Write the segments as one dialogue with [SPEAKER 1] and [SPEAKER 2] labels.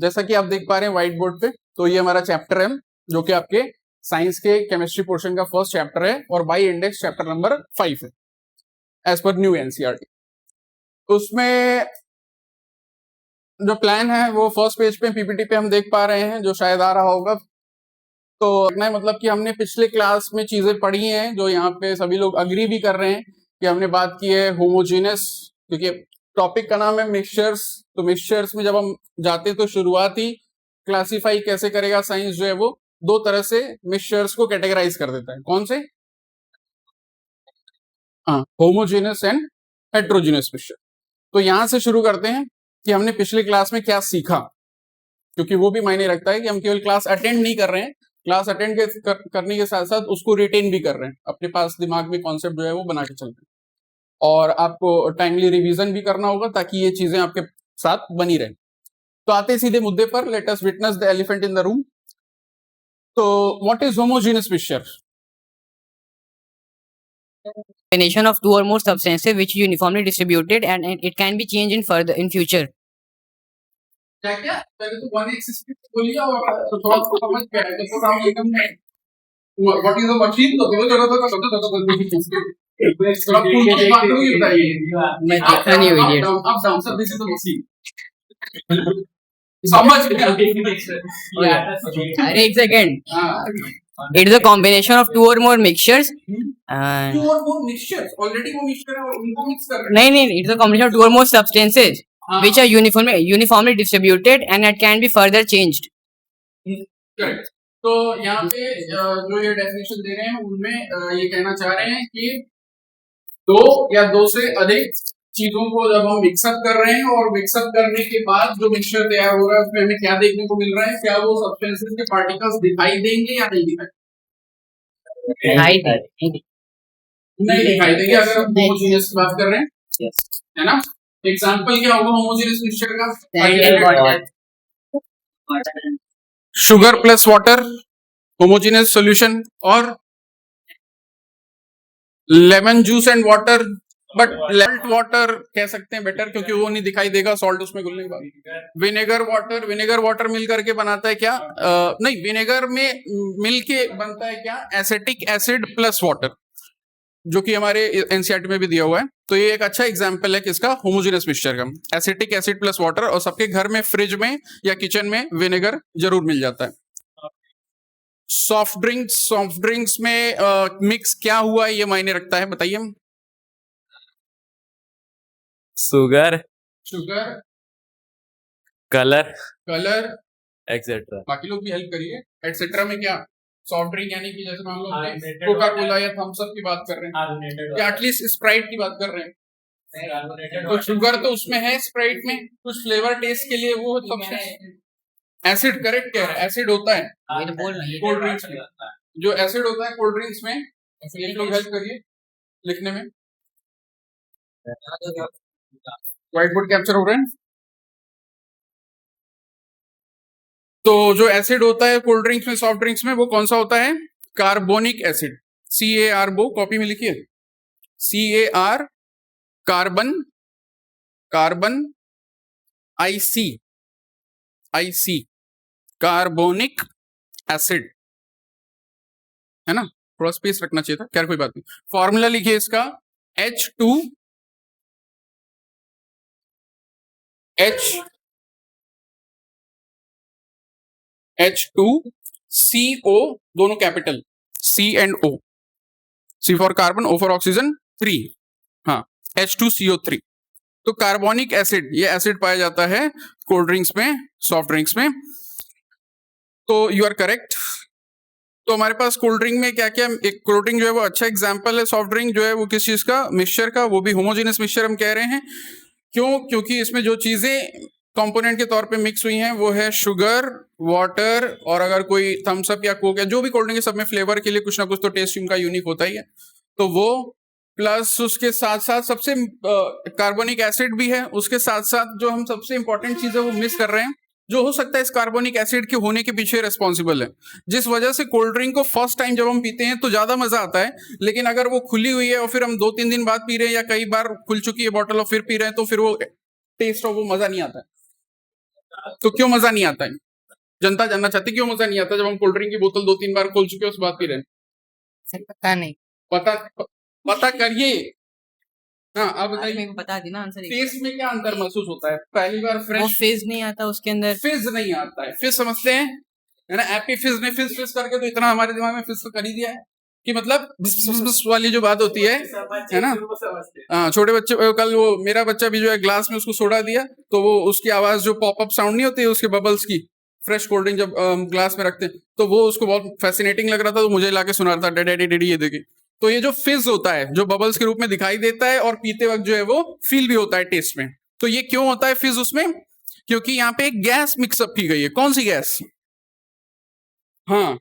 [SPEAKER 1] जैसा कि आप देख पा रहे हैं व्हाइट बोर्ड पे, तो ये हमारा चैप्टर है जो कि आपके साइंस के केमिस्ट्री पोर्शन का फर्स्ट चैप्टर है और बाई इंडेक्स चैप्टर नंबर 5 है एज पर न्यू एनसीईआरटी। उसमें जो प्लान है वो फर्स्ट पेज पे पीपीटी पे हम देख पा रहे हैं, जो शायद आ रहा होगा। तो मतलब कि हमने पिछले क्लास में चीजें पढ़ी हैं जो यहाँ पे सभी लोग अग्री भी कर रहे हैं कि हमने बात की है होमोजीनस, क्योंकि टॉपिक का नाम है मिक्सचर्स। तो मिक्सचर्स में जब हम जाते तो शुरुआत ही क्लासिफाई कैसे करेगा साइंस जो है वो दो तरह से मिक्सचर्स को कैटेगराइज कर देता है। कौन से? हाँ, होमोजीनस एंड हेट्रोजीनस मिक्सचर। तो यहां से शुरू करते हैं कि हमने पिछली क्लास में क्या सीखा, क्योंकि वो भी मायने रखता है कि हम केवल क्लास अटेंड नहीं कर रहे हैं, क्लास अटेंड करने के साथ साथ उसको रिटेन भी कर रहे हैं, अपने पास दिमाग में कॉन्सेप्ट जो है वो बना के चल रहे हैं। और आपको टाइमली रिवीजन भी करना होगा ताकि ये चीजें आपके साथ बनी रहे। तो आते सीधे मुद्दे पर, let us witness the elephant in the room. तो what is homogeneous mixture?
[SPEAKER 2] Combination of two or more substances which is uniformly distributed and it can be changed in future.
[SPEAKER 1] क्या क्या पहले तो 1x बोलिए और तो थोड़ा सा समझ गया है तो हम एकदम व्हाट इज द मशीन तो थोड़ा
[SPEAKER 2] मैं देखा नहीं वीडियो।
[SPEAKER 1] अब down sir this is the machine समझ गया।
[SPEAKER 2] अरे एक second, it is a combination of two or more mixtures.
[SPEAKER 1] Two or more mixtures, already वो मिक्सचर है और उनको मिक्स कर रहे
[SPEAKER 2] नहीं, it is a combination of two or more substances which are uniformly distributed and it can be further changed.
[SPEAKER 1] Correct. तो यहाँ पे जो ये डेफिनेशन दे रहे हैं उनमें ये कहना चाह रहे हैं कि दो या दो से अधिक चीजों को जब हम मिक्सअप कर रहे हैं और मिक्सअप करने के बाद जो मिक्सचर तैयार हो रहा है उसमें हमें क्या देखने को मिल रहा है, क्या वो सब्सटेंसेस के पार्टिकल्स दिखाई देंगे या नहीं दिखाई नहीं दिखाई देंगे अगर हम होमोजीनियस की बात कर रहे हैं, है ना। एग्जांपल क्या होगा होमोजीनियस मिक्सचर का? Sugar plus water homogeneous solution, और lemon juice and water, but salt water कह सकते हैं बेटर क्योंकि वो नहीं दिखाई देगा, सॉल्ट उसमें घुलने के बाद। विनेगर वाटर मिल करके बनाता है क्या? नहीं, विनेगर में मिल के बनता है क्या? एसिटिक एसिड प्लस वाटर, जो कि हमारे एनसीईआरटी में भी दिया हुआ है। तो ये एक अच्छा एग्जांपल है किसका? होमोजेनस मिक्सचर का, एसिटिक एसिड प्लस वाटर। और सबके घर में फ्रिज में या किचन में विनेगर जरूर मिल जाता है। सॉफ्ट ड्रिंक्स में मिक्स क्या हुआ है ये मायने रखता है, बताइए।
[SPEAKER 3] Sugar,
[SPEAKER 1] colour
[SPEAKER 3] etcetera.
[SPEAKER 1] बाकी लोग भी हेल्प करिए। एक्सेट्रा में क्या? सॉफ्ट ड्रिंक यानी कि जैसे मान लो कोका कोला या थम्स अप की बात कर रहे हैं या एटलीस्ट स्प्राइट की बात कर रहे हैं, तो शुगर तो उसमें है स्प्राइट में, कुछ फ्लेवर टेस्ट के लिए वो सबसे एसिड, करेक्ट कह रहे हैं, एसिड होता है कोल्ड ड्रिंक्स में। जो एसिड होता है कोल्ड ड्रिंक्स में, एक लोग हेल्प करिए लिखने में। व्हाइट बोर्ड कैप्चर हो रहे हैं। तो जो एसिड होता है कोल्ड ड्रिंक्स में, सॉफ्ट ड्रिंक्स में, वो कौन सा होता है? कार्बोनिक एसिड, CAR, वो कॉपी में लिखिए, CAR, carbon IC, carbonic acid, है ना। थोड़ा स्पेस रखना चाहिए था, खैर कोई बात नहीं। फॉर्मूला लिखिए इसका H2CO, दोनों capital, C and O, C for carbon, O for oxygen, 3, हाँ, H2CO3। तो कार्बोनिक एसिड, ये एसिड पाया जाता है कोल्ड ड्रिंक्स में, सॉफ्ट ड्रिंक्स में। तो यू आर करेक्ट। तो हमारे पास कोल्ड ड्रिंक में क्या क्या, एक कोल्ड ड्रिंक जो है वो अच्छा एग्जांपल है। सॉफ्ट ड्रिंक जो है वो किस चीज का? मिक्सचर का, वो भी होमोजेनस मिक्सचर हम कह रहे हैं। क्यों? क्योंकि इसमें जो चीजें कंपोनेंट के तौर पे मिक्स हुई हैं वो है शुगर, वाटर, और अगर कोई थम्स अप या कोक या जो भी कोल्ड ड्रिंक है सब में फ्लेवर के लिए कुछ ना कुछ तो टेस्ट उनका यूनिक होता ही है, तो वो प्लस उसके साथ साथ सबसे कार्बोनिक एसिड भी है। उसके साथ साथ जो हम सबसे इंपॉर्टेंट चीज है वो मिस कर रहे हैं, जो हो सकता है इस कार्बोनिक एसिड के होने के पीछे रिस्पॉन्सिबल है, जिस वजह से कोल्ड ड्रिंक को फर्स्ट टाइम जब हम पीते हैं तो ज्यादा मजा आता है, लेकिन अगर वो खुली हुई है और फिर हम 2-3 दिन बाद पी रहे हैं या कई बार खुल चुकी है बॉटल और फिर पी रहे हैं तो फिर वो टेस्ट और वो मजा नहीं आता है। तो क्यों मजा नहीं आता है? जनता जानना चाहती क्यों मजा नहीं आता जब हम कोल्ड ड्रिंक की बोतल 2-3 बार खोल चुके हैं उसके बाद पी रहे हैं?
[SPEAKER 2] सर पता नहीं।
[SPEAKER 1] पता पता करिए। हाँ आप
[SPEAKER 2] अरे
[SPEAKER 1] बताइए,
[SPEAKER 2] मेरे को बता दी ना आंसर।
[SPEAKER 1] टेस्ट में क्या अंतर महसूस होता है? पहली बार
[SPEAKER 2] वो
[SPEAKER 1] फ्रेश
[SPEAKER 2] फेज नहीं आता उसके अंदर।
[SPEAKER 1] फिज नहीं आता है। फिज समझते हैं, है ना? एपी फिज ने फिज फिज करके तो इतना हमारे दिमाग में फिज कर ही दिया है कि मतलब बिस बिस बिस वाली जो बात होती है ना? हाँ, छोटे बच्चे कल वो मेरा बच्चा भी जो है ग्लास में उसको सोडा दिया तो वो उसकी आवाज जो पॉपअप साउंड नहीं होती है उसके बबल्स की, फ्रेश कोल्ड ड्रिंक जब ग्लास में रखते हैं तो वो उसको बहुत फैसिनेटिंग लग रहा था, तो मुझे लाके सुना रहा था डैडी डैडी ये देखिए। तो ये जो फिज होता है जो बबल्स के रूप में दिखाई देता है और पीते वक्त जो है वो फील भी होता है टेस्ट में। तो ये क्यों होता है फिज उसमें? क्योंकि यहाँ पे एक गैस मिक्सअप की गई है। कौन सी गैस? हाँ,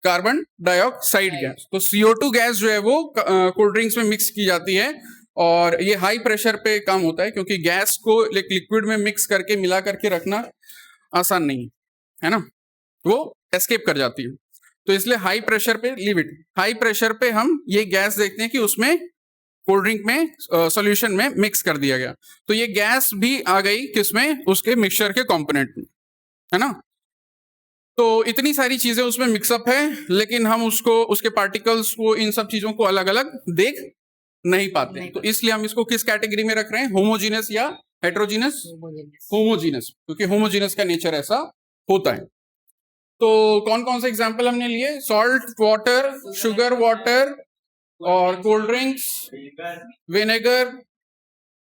[SPEAKER 1] कार्बन डाइऑक्साइड गैस। तो CO2 गैस जो है वो कोल्ड ड्रिंक्स में मिक्स की जाती है और ये हाई प्रेशर पे काम होता है क्योंकि गैस को लिक्विड में मिक्स करके मिला करके रखना आसान नहीं है ना, वो एस्केप कर जाती है। तो इसलिए हाई प्रेशर पे लीव इट, हाई प्रेशर पे हम ये गैस देखते हैं कि उसमें कोल्ड ड्रिंक में सॉल्यूशन में मिक्स कर दिया गया। तो ये गैस भी आ गई किसमें? उसके मिक्सचर के कंपोनेंट में, है ना? तो इतनी सारी चीजें उसमें मिक्सअप है लेकिन हम उसको उसके पार्टिकल्स को इन सब चीजों को अलग अलग देख नहीं पाते। तो इसलिए हम इसको किस कैटेगरी में रख रहे हैं? होमोजीनस या हेट्रोजीनस? होमोजीनस, क्योंकि होमोजीनस का नेचर ऐसा होता है। तो कौन कौन से एग्जाम्पल हमने लिए? सॉल्ट वाटर, शुगर वाटर और कोल्ड ड्रिंक्स, विनेगर,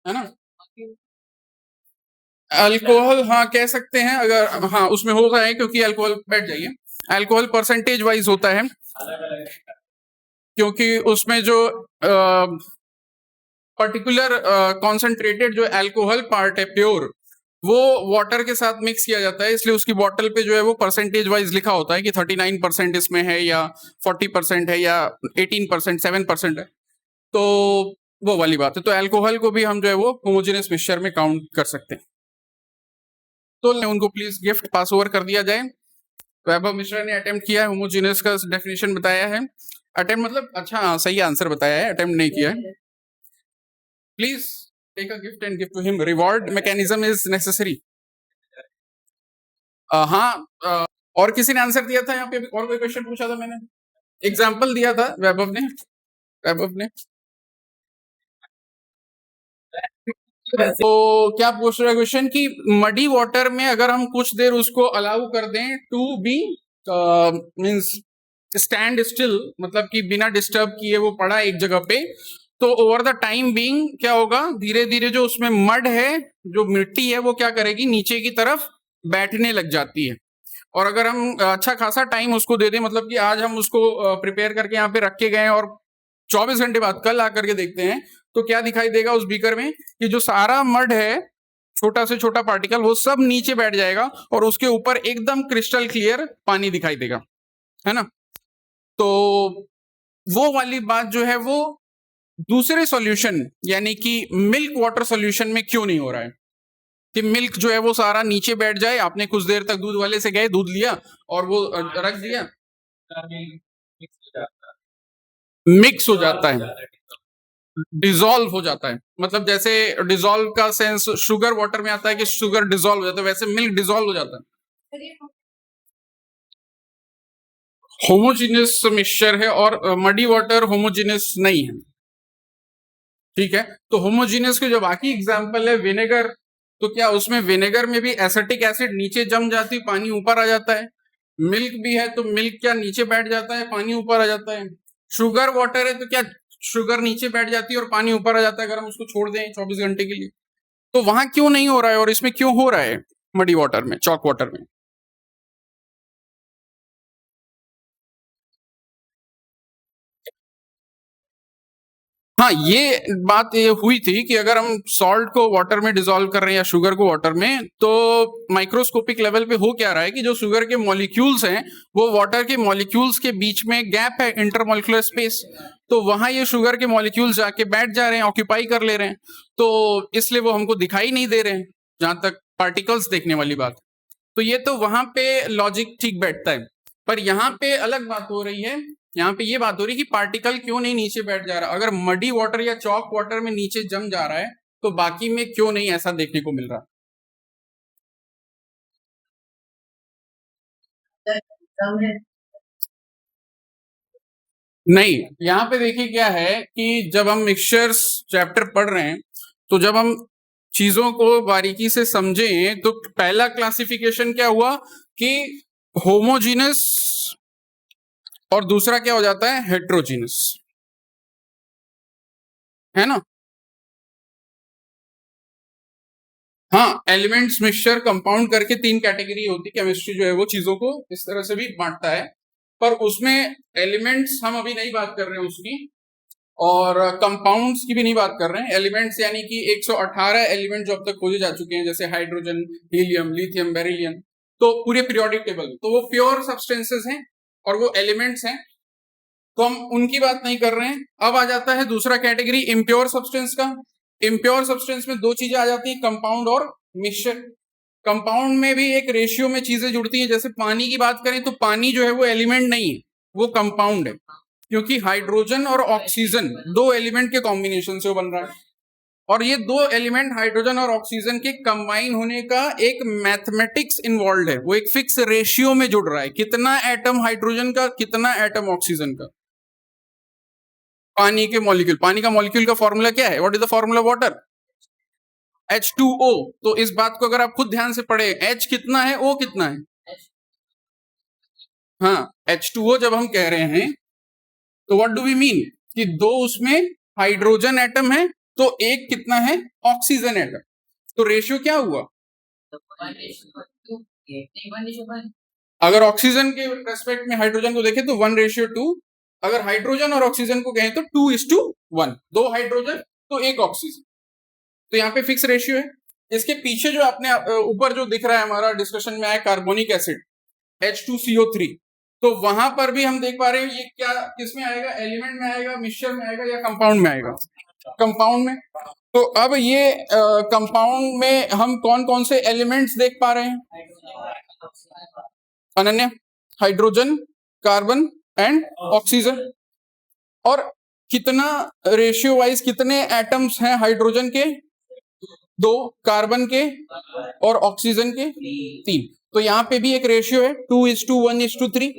[SPEAKER 1] है ना? अल्कोहल, हाँ कह सकते हैं अगर, हाँ उसमें होता है क्योंकि अल्कोहल, बैठ जाइए, अल्कोहल परसेंटेज वाइज होता है क्योंकि उसमें जो पर्टिकुलर कॉन्सेंट्रेटेड जो अल्कोहल पार्ट है प्योर, वो वाटर के साथ मिक्स किया जाता है, इसलिए उसकी बॉटल पे जो है वो परसेंटेज वाइज लिखा होता है कि 39% इसमें है या 40% है या 18%, 7% है। तो वो वाली बात है। तो अल्कोहल को भी हम जो है वो होमोजेनियस मिक्सचर में काउंट कर सकते हैं। तो उनको प्लीज गिफ्ट पास ओवर कर दिया जाए। वैभव मिश्रा ने अटेम्प्ट किया है, होमोजेनियस का डेफिनेशन बताया है। अटेम्प्ट मतलब अच्छा सही आंसर बताया है, अटेम्प्ट नहीं किया है। Please take a gift and give to him. Reward mechanism is necessary. हाँ, और किसी ने आंसर दिया था यहाँ पे? और कोई क्वेश्चन पूछा था मैंने, एग्जाम्पल दिया था वैभव ने, वैभव ने। तो क्या पूछ रहा है क्वेश्चन कि मडी वाटर में अगर हम कुछ देर उसको अलाउ कर दें to be means stand still, मतलब कि बिना डिस्टर्ब किए वो पड़ा एक जगह पे, तो ओवर द टाइम बीइंग क्या होगा? धीरे धीरे जो उसमें मड है, जो मिट्टी है, वो क्या करेगी? नीचे की तरफ बैठने लग जाती है। और अगर हम अच्छा खासा टाइम उसको दे दें, मतलब कि आज हम उसको प्रिपेयर करके यहाँ पे रख के गए और 24 घंटे बाद कल आकर के देखते हैं तो क्या दिखाई देगा उस बीकर में? कि जो सारा मड है, छोटा से छोटा पार्टिकल, वो सब नीचे बैठ जाएगा और उसके ऊपर एकदम क्रिस्टल क्लियर पानी दिखाई देगा, है ना? तो वो वाली बात जो है वो दूसरे सॉल्यूशन यानी कि मिल्क वाटर सॉल्यूशन में क्यों नहीं हो रहा है कि मिल्क जो है वो सारा नीचे बैठ जाए। आपने कुछ देर तक दूध वाले से गए, दूध लिया और वो रख दिया, मिक्स हो जाता है, डिसॉल्व हो जाता है। मतलब जैसे डिसॉल्व का सेंस शुगर वाटर में आता है कि शुगर डिसॉल्व हो जाता है, वैसे मिल्क डिसॉल्व हो जाता है। होमोजीनियस मिक्सचर है और मडी वाटर होमोजीनियस नहीं है, ठीक है? तो होमोजीनियस के जो बाकी एग्जांपल है विनेगर, तो क्या उसमें विनेगर में भी एसिटिक एसिड नीचे जम जाती, पानी ऊपर आ जाता है? मिल्क भी है तो मिल्क क्या नीचे बैठ जाता है, पानी ऊपर आ जाता है? शुगर वाटर है तो क्या शुगर नीचे बैठ जाती है और पानी ऊपर आ जाता है अगर हम उसको छोड़ दें 24 घंटे के लिए? तो वहां क्यों नहीं हो रहा है और इसमें क्यों हो रहा है मडी वाटर में, चॉक वाटर में? हाँ, ये बात ये हुई थी कि अगर हम सॉल्ट को वाटर में डिसॉल्व कर रहे हैं या शुगर को वाटर में, तो माइक्रोस्कोपिक लेवल पे हो क्या रहा है कि जो शुगर के मॉलिक्यूल्स हैं वो वाटर के मॉलिक्यूल्स के बीच में गैप है, इंटरमॉलिक्यूलर स्पेस, तो वहां ये शुगर के मॉलिक्यूल्स जाके बैठ जा रहे हैं, ऑक्यूपाई कर ले रहे हैं, तो इसलिए वो हमको दिखाई नहीं दे रहे हैं जहां तक पार्टिकल्स देखने वाली बात। तो ये तो वहां पे लॉजिक ठीक बैठता है, पर यहाँ पे अलग बात हो रही है। यहाँ पे ये बात हो रही है कि पार्टिकल क्यों नहीं नीचे बैठ जा रहा? अगर मडी वाटर या चॉक वाटर में नीचे जम जा रहा है तो बाकी में क्यों नहीं ऐसा देखने को मिल रहा? नहीं, यहाँ पे देखिए क्या है कि जब हम मिक्सचर्स चैप्टर पढ़ रहे हैं तो जब हम चीजों को बारीकी से समझें तो पहला क्लासिफिकेशन क्या हुआ कि होमोजीनस और दूसरा क्या हो जाता है, हेट्रोजीनस, है ना। हाँ, एलिमेंट्स मिक्सचर कंपाउंड करके 3 कैटेगरी होती है। केमिस्ट्री जो है वो चीजों को इस तरह से भी बांटता है, पर उसमें एलिमेंट्स हम अभी नहीं बात कर रहे हैं उसकी, और कंपाउंड्स की भी नहीं बात कर रहे हैं। एलिमेंट्स यानी कि 118 एलिमेंट जो अब तक खोजे जा चुके हैं, जैसे हाइड्रोजन, हीलियम, लिथियम, बेरिलियम, तो पूरे पीरियोडिक टेबल, तो वो प्योर सब्सटेंसेस हैं और वो एलिमेंट्स हैं, तो हम उनकी बात नहीं कर रहे हैं। अब आ जाता है दूसरा कैटेगरी इम्प्योर सब्सटेंस का। इम्प्योर सब्सटेंस में 2 चीजें आ जाती हैं, कंपाउंड और मिक्सचर। कंपाउंड में भी एक रेशियो में चीजें जुड़ती हैं, जैसे पानी की बात करें तो पानी जो है वो एलिमेंट नहीं है, वो कंपाउंड है, क्योंकि हाइड्रोजन और ऑक्सीजन 2 एलिमेंट के कॉम्बिनेशन से वो बन रहा है, और ये 2 एलिमेंट हाइड्रोजन और ऑक्सीजन के कंबाइन होने का एक मैथमेटिक्स इन्वॉल्व है, वो एक फिक्स रेशियो में जुड़ रहा है, कितना एटम हाइड्रोजन का, कितना एटम ऑक्सीजन का। पानी के मॉलिक्यूल, पानी का मॉलिक्यूल का फॉर्मूला क्या है, what is the formula water, H2O। तो इस बात को अगर आप खुद ध्यान से पढ़े, H कितना है, O कितना है, हाँ, H2O जब हम कह रहे हैं तो व्हाट डू वी मीन कि 2 उसमें हाइड्रोजन एटम है, तो एक कितना है, ऑक्सीजन एटम, तो रेशियो क्या हुआ, अगर ऑक्सीजन के रेस्पेक्ट में हाइड्रोजन को देखें तो 1:2, अगर हाइड्रोजन और ऑक्सीजन को कहें तो 2:1, 2 हाइड्रोजन तो 1 ऑक्सीजन, तो यहाँ पे फिक्स रेशियो है। इसके पीछे जो आपने ऊपर जो दिख रहा है हमारा डिस्कशन में आया कार्बोनिक एसिड H2CO3, तो वहां पर भी हम देख पा रहे हैं ये क्या किसमें आएगा, एलिमेंट में आएगा, मिक्सचर में आएगा, या कंपाउंड में आएगा, कंपाउंड में। तो अब ये कंपाउंड में हम कौन कौन से एलिमेंट्स देख पा रहे हैं, Ananya, hydrogen, carbon and oxygen, और कितना रेशियो वाइज कितने एटम्स हैं हाइड्रोजन के, 2, कार्बन के और ऑक्सीजन के 3, तो यहाँ पे भी एक रेशियो है 2:1:3,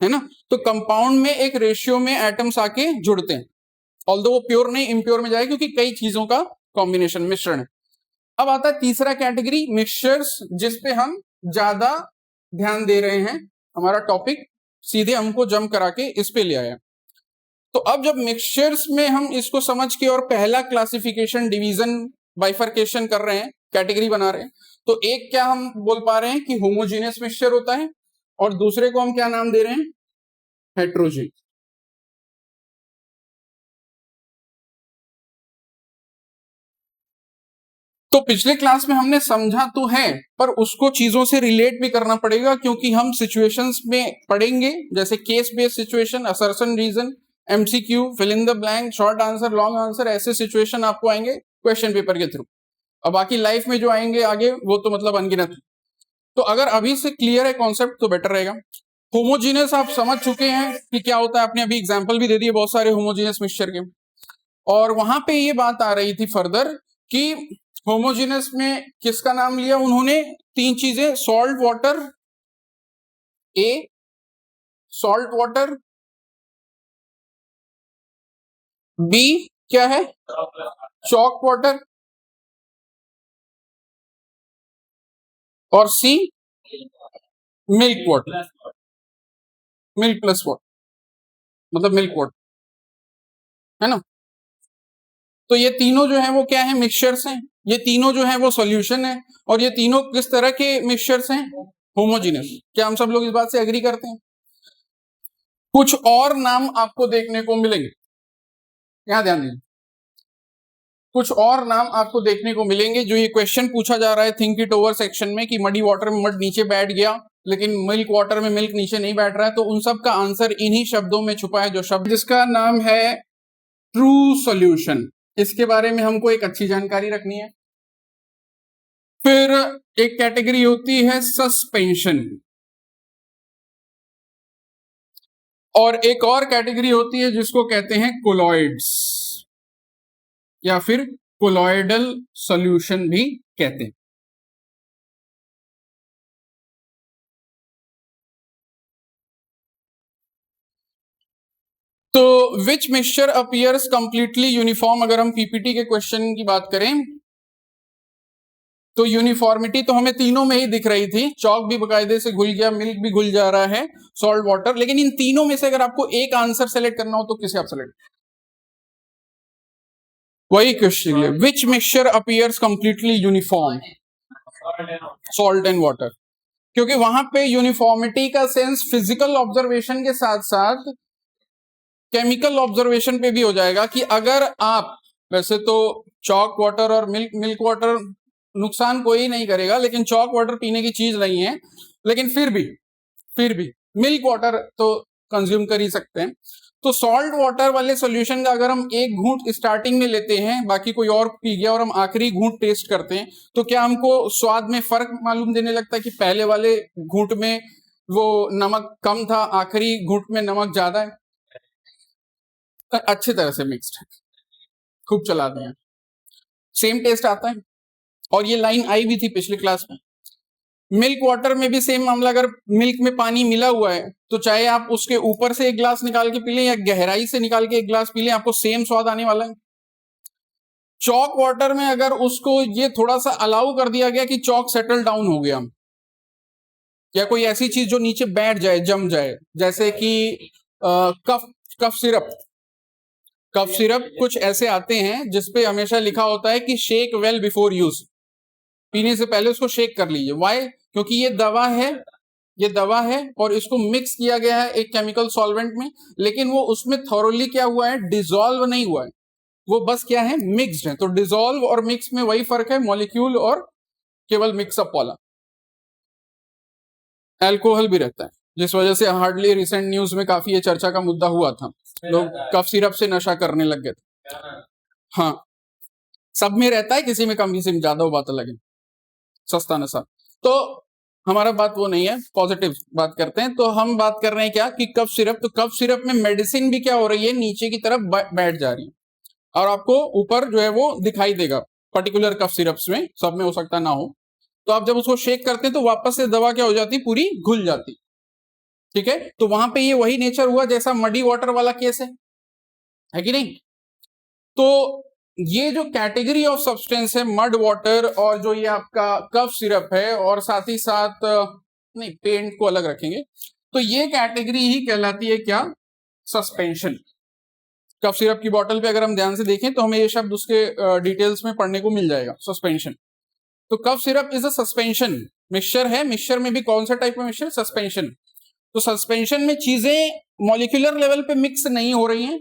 [SPEAKER 1] है ना। तो कंपाउंड में एक रेशियो में एटम्स आके जुड़ते हैं, ऑल्दो वो प्योर नहीं इम्प्योर में जाए, क्योंकि कई चीजों का कॉम्बिनेशन मिश्रण है। अब आता है तीसरा कैटेगरी मिक्सचर्स, जिसपे हम ज्यादा ध्यान दे रहे हैं, हमारा टॉपिक सीधे हमको जंप करा के इस पे ले आया। तो अब जब मिक्सचर्स में हम इसको समझ के और पहला क्लासिफिकेशन, डिवीजन, बाइफर्केशन कर रहे हैं, कैटेगरी बना रहे हैं, तो एक क्या हम बोल पा रहे हैं कि होमोजीनियस मिक्सचर होता है, और दूसरे को हम क्या नाम दे रहे हैं, हेट्रोजीनियस। तो पिछले क्लास में हमने समझा तो है, पर उसको चीजों से रिलेट भी करना पड़ेगा, क्योंकि हम सिचुएशंस में पढ़ेंगे, जैसे case based situation, assertion, reason, MCQ, fill in the blank, short answer, long answer, ऐसे सिचुएशन आपको आएंगे क्वेश्चन पेपर के थ्रू। अब बाकी लाइफ में जो आएंगे आगे वो तो मतलब अनगिनत। तो अगर अभी से क्लियर है कॉन्सेप्ट तो बेटर रहेगा। होमोजीनियस आप समझ चुके हैं कि क्या होता है, आपने अभी एग्जाम्पल भी दे दिए बहुत सारे होमोजीनियस मिक्सचर के, और वहां पे ये बात आ रही थी फर्दर कि होमोजीनियस में किसका नाम लिया उन्होंने, 3 चीजें, salt water, A salt water, B क्या है, चॉक वाटर, और C milk water, milk plus water, मतलब मिल्क वाटर, है ना। तो ये तीनों जो है वो क्या है, मिक्सचर्स हैं, ये तीनों जो है वो सॉल्यूशन है, और ये तीनों किस तरह के मिक्सचर्स हैं, होमोजीनियस। क्या हम सब लोग इस बात से एग्री करते हैं। कुछ और नाम आपको देखने को मिलेंगे, यहां ध्यान दीजिए, कुछ और नाम आपको देखने को मिलेंगे जो ये क्वेश्चन पूछा जा रहा है थिंक इट ओवर सेक्शन में, कि मडी वाटर में मड नीचे बैठ गया लेकिन मिल्क वाटर में मिल्क नीचे नहीं बैठ रहा है, तो उन सब का आंसर इन्हीं शब्दों में छुपा है, जो शब्द जिसका नाम है ट्रू सॉल्यूशन। इसके बारे में हमको एक अच्छी जानकारी रखनी है। फिर एक कैटेगरी होती है सस्पेंशन, और एक और कैटेगरी होती है जिसको कहते हैं कोलॉइड्स, या फिर कोलॉइडल सॉल्यूशन भी कहते हैं। विच मिक्सचर अपीयर्स कंप्लीटली यूनिफॉर्म, अगर हम पीपीटी के क्वेश्चन की बात करें तो यूनिफॉर्मिटी तो हमें तीनों में ही दिख रही थी, चौक भी बकायदे से घुल गया, मिल्क भी घुल जा रहा है, सॉल्ट वाटर, लेकिन इन तीनों में से अगर आपको एक आंसर सेलेक्ट करना हो तो किसे आप सेलेक्ट, वही क्वेश्चन है, which mixture appears completely uniform, salt and water, क्योंकि वहां पे यूनिफॉर्मिटी का सेंस फिजिकल ऑब्जर्वेशन के साथ साथ केमिकल ऑब्जर्वेशन पे भी हो जाएगा कि अगर आप, वैसे तो चॉक वाटर और मिल्क वाटर नुकसान कोई नहीं करेगा, लेकिन चॉक वाटर पीने की चीज नहीं है, लेकिन फिर भी मिल्क वाटर तो कंज्यूम कर ही सकते हैं। तो सॉल्ट वाटर वाले सॉल्यूशन का अगर हम एक घूंट स्टार्टिंग में लेते हैं, बाकी कोई और पी गया और हम आखिरी घूंट टेस्ट करते हैं, तो क्या हमको स्वाद में फर्क मालूम देने लगता है कि पहले वाले घूंट में वो नमक कम था, आखिरी घूंट में नमक ज्यादा है? तो अच्छी तरह से मिक्स्ड है, खूब चला दिया, सेम टेस्ट आता है। और ये लाइन आई भी थी पिछले क्लास में। मिल्क वाटर में भी सेम मामला, अगर मिल्क में पानी मिला हुआ है तो चाहे आप उसके ऊपर से एक ग्लास निकाल के पी लें या गहराई से निकाल के एक ग्लास पी लें, आपको सेम स्वाद आने वाला है। चॉक वाटर में अगर उसको ये थोड़ा सा अलाउ कर दिया गया कि चॉक सेटल डाउन हो गया, या कोई ऐसी चीज जो नीचे बैठ जाए, जम जाए, जैसे कि कफ सिरप कुछ ऐसे आते हैं जिसपे हमेशा लिखा होता है कि शेक वेल बिफोर यूज, पीने से पहले उसको शेक कर लीजिए। वाई? क्योंकि ये दवा है और इसको मिक्स किया गया है एक केमिकल सॉल्वेंट में, लेकिन वो उसमें थॉरोली क्या हुआ है, डिसॉल्व नहीं हुआ है, वो बस क्या है, मिक्स्ड है। तो डिसॉल्व और मिक्स में वही फर्क है, मॉलिक्यूल और केवल मिक्सअप वाला। अल्कोहल भी रहता है, जिस वजह से हार्डली रिसेंट न्यूज में काफी ये चर्चा का मुद्दा हुआ था, लोग कफ सिरप से नशा करने लग गए थे। हाँ, सब में रहता है, किसी में कम किसी में ज्यादा, वो बात अलग है, सस्ता नशा। तो हमारा बात वो नहीं है, पॉजिटिव बात करते हैं। तो हम बात कर रहे हैं क्या कि कफ सिरप, तो कफ सिरप में मेडिसिन भी क्या हो रही है, नीचे की तरफ बैठ जा रही है, और आपको ऊपर जो है वो दिखाई देगा पर्टिकुलर कफ सिरप्स में, सब में हो सकता ना हो। तो आप जब उसको शेक करते हैं तो वापस से दवा क्या हो जाती, पूरी घुल जाती, ठीक है। तो वहां पे ये वही नेचर हुआ जैसा मडी वाटर वाला केस है कि नहीं। तो ये जो कैटेगरी ऑफ सब्सटेंस है मड वाटर, और जो ये आपका कफ सिरप है, और साथ ही साथ नहीं, पेंट को अलग रखेंगे, तो ये कैटेगरी ही कहलाती है क्या, सस्पेंशन। कफ सिरप की बोतल पे अगर हम ध्यान से देखें तो हमें ये शब्द उसके डिटेल्स में पढ़ने को मिल जाएगा, सस्पेंशन। तो cough syrup is a suspension, mixture है, मिक्सचर में भी कौन सा टाइप का मिक्सचर, सस्पेंशन। तो सस्पेंशन में चीजें मॉलिक्यूलर लेवल पे मिक्स नहीं हो रही हैं,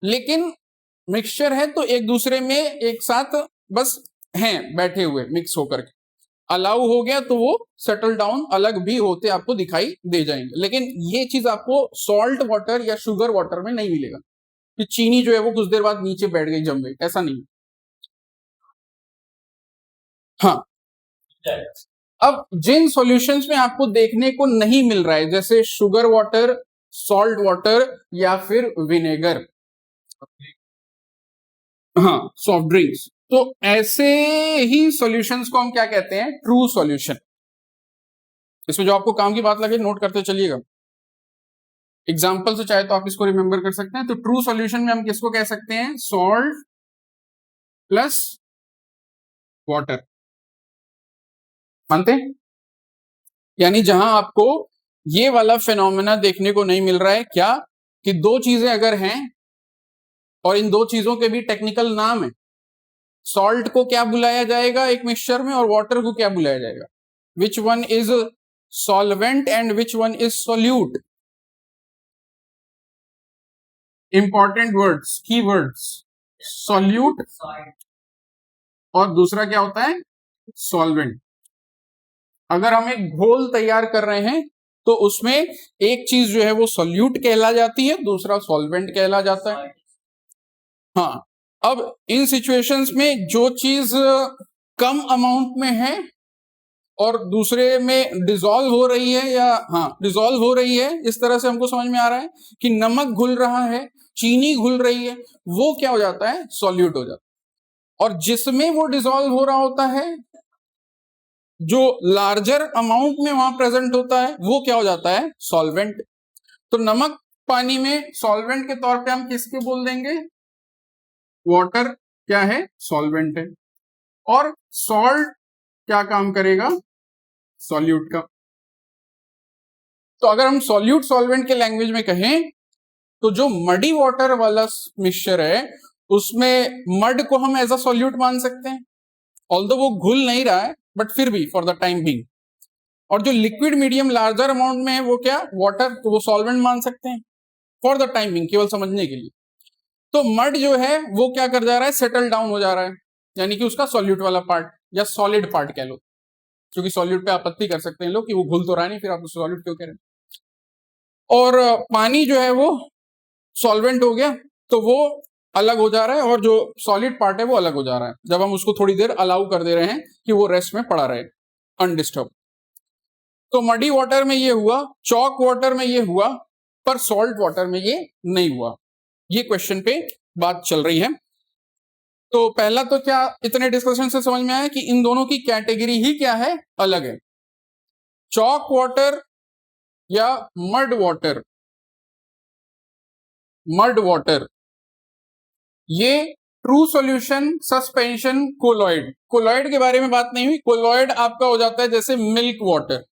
[SPEAKER 1] लेकिन मिक्सचर है तो एक दूसरे में एक साथ बस हैं बैठे हुए, मिक्स होकर के अलाउ हो गया तो वो सेटल डाउन अलग भी होते आपको दिखाई दे जाएंगे। लेकिन ये चीज आपको सॉल्ट वाटर या शुगर वाटर में नहीं मिलेगा कि चीनी जो है वो कुछ देर बाद नीचे बैठ गई, जम गई, ऐसा नहीं। हाँ, अब जिन सॉल्यूशंस में आपको देखने को नहीं मिल रहा है, जैसे शुगर वाटर, सॉल्ट वाटर या फिर विनेगर, हाँ, सॉफ्ट ड्रिंक्स, तो ऐसे ही सॉल्यूशंस को हम क्या कहते हैं, ट्रू सॉल्यूशन। इसमें जो आपको काम की बात लगे नोट करते चलिएगा, एग्जाम्पल से चाहे तो आप इसको रिमेंबर कर सकते हैं। तो ट्रू सॉल्यूशन में हम किसको कह सकते हैं, सॉल्ट प्लस वाटर, मानते हैं? यानी जहां आपको ये वाला फिनोमेना देखने को नहीं मिल रहा है, क्या कि दो चीजें अगर हैं और इन दो चीजों के भी टेक्निकल नाम है, सॉल्ट को क्या बुलाया जाएगा एक मिक्सचर में और वाटर को क्या बुलाया जाएगा, which one is solvent and which one is solute. Important words, की वर्ड्स, सॉल्यूट और दूसरा क्या होता है, सॉल्वेंट। अगर हम एक घोल तैयार कर रहे हैं तो उसमें एक चीज जो है वो सॉल्यूट कहला जाती है, दूसरा सॉल्वेंट कहला जाता है। हाँ, अब इन सिचुएशंस में जो चीज कम अमाउंट में है और दूसरे में डिसॉल्व हो रही है, या हाँ डिसॉल्व हो रही है, इस तरह से हमको समझ में आ रहा है कि नमक घुल रहा है, चीनी घुल रही है, वो क्या हो जाता है, सॉल्यूट हो जाता है। और जिसमें वो डिसॉल्व हो रहा होता है, जो लार्जर अमाउंट में वहां प्रेजेंट होता है, वो क्या हो जाता है, सॉल्वेंट। तो नमक पानी में सॉल्वेंट के तौर पे हम किसके बोल देंगे? वाटर क्या है? सॉल्वेंट है। और सॉल्ट क्या काम करेगा? सॉल्यूट का। तो अगर हम सॉल्यूट सॉल्वेंट के लैंग्वेज में कहें तो जो मडी वाटर वाला मिक्सचर है उसमें मड को हम एज अ सॉल्यूट मान सकते हैं, ऑल्दो वो घुल नहीं रहा है बट फिर भी फॉर द टाइम बिंग। और जो लिक्विड मीडियम लार्जर अमाउंट में है वो क्या? वाटर, तो वो सॉल्वेंट मान सकते हैं फॉर द टाइम बिंग, केवल समझने के लिए। तो मड जो है वो क्या कर जा रहा है? सेटल डाउन हो जा रहा है, यानी कि उसका सॉल्यूट वाला पार्ट या सॉलिड पार्ट कह लो, क्योंकि सॉल्यूट पे आपत्ति कर सकते हैं लोग कि वो घुल तो रहा नहीं, फिर आप उसको सॉल्यूट क्यों कह रहे हैं। और पानी जो है वो सॉल्वेंट हो गया तो वो अलग हो जा रहा है और जो सॉलिड पार्ट है वो अलग हो जा रहा है जब हम उसको थोड़ी देर अलाउ कर दे रहे हैं कि वो रेस्ट में पड़ा रहे अनडिस्टर्ब। तो मडी वाटर में ये हुआ, चॉक वाटर में ये हुआ, पर सॉल्ट वाटर में ये नहीं हुआ। ये क्वेश्चन पे बात चल रही है। तो पहला तो क्या इतने डिस्कशन से समझ में आया कि इन दोनों की कैटेगरी ही क्या है? अलग है। चॉक वाटर या मड वाटर, मड वाटर ये true solution, suspension, colloid. Colloid के बारे में बात नहीं हुई। कोलॉइड आपका हो जाता है जैसे मिल्क वाटर।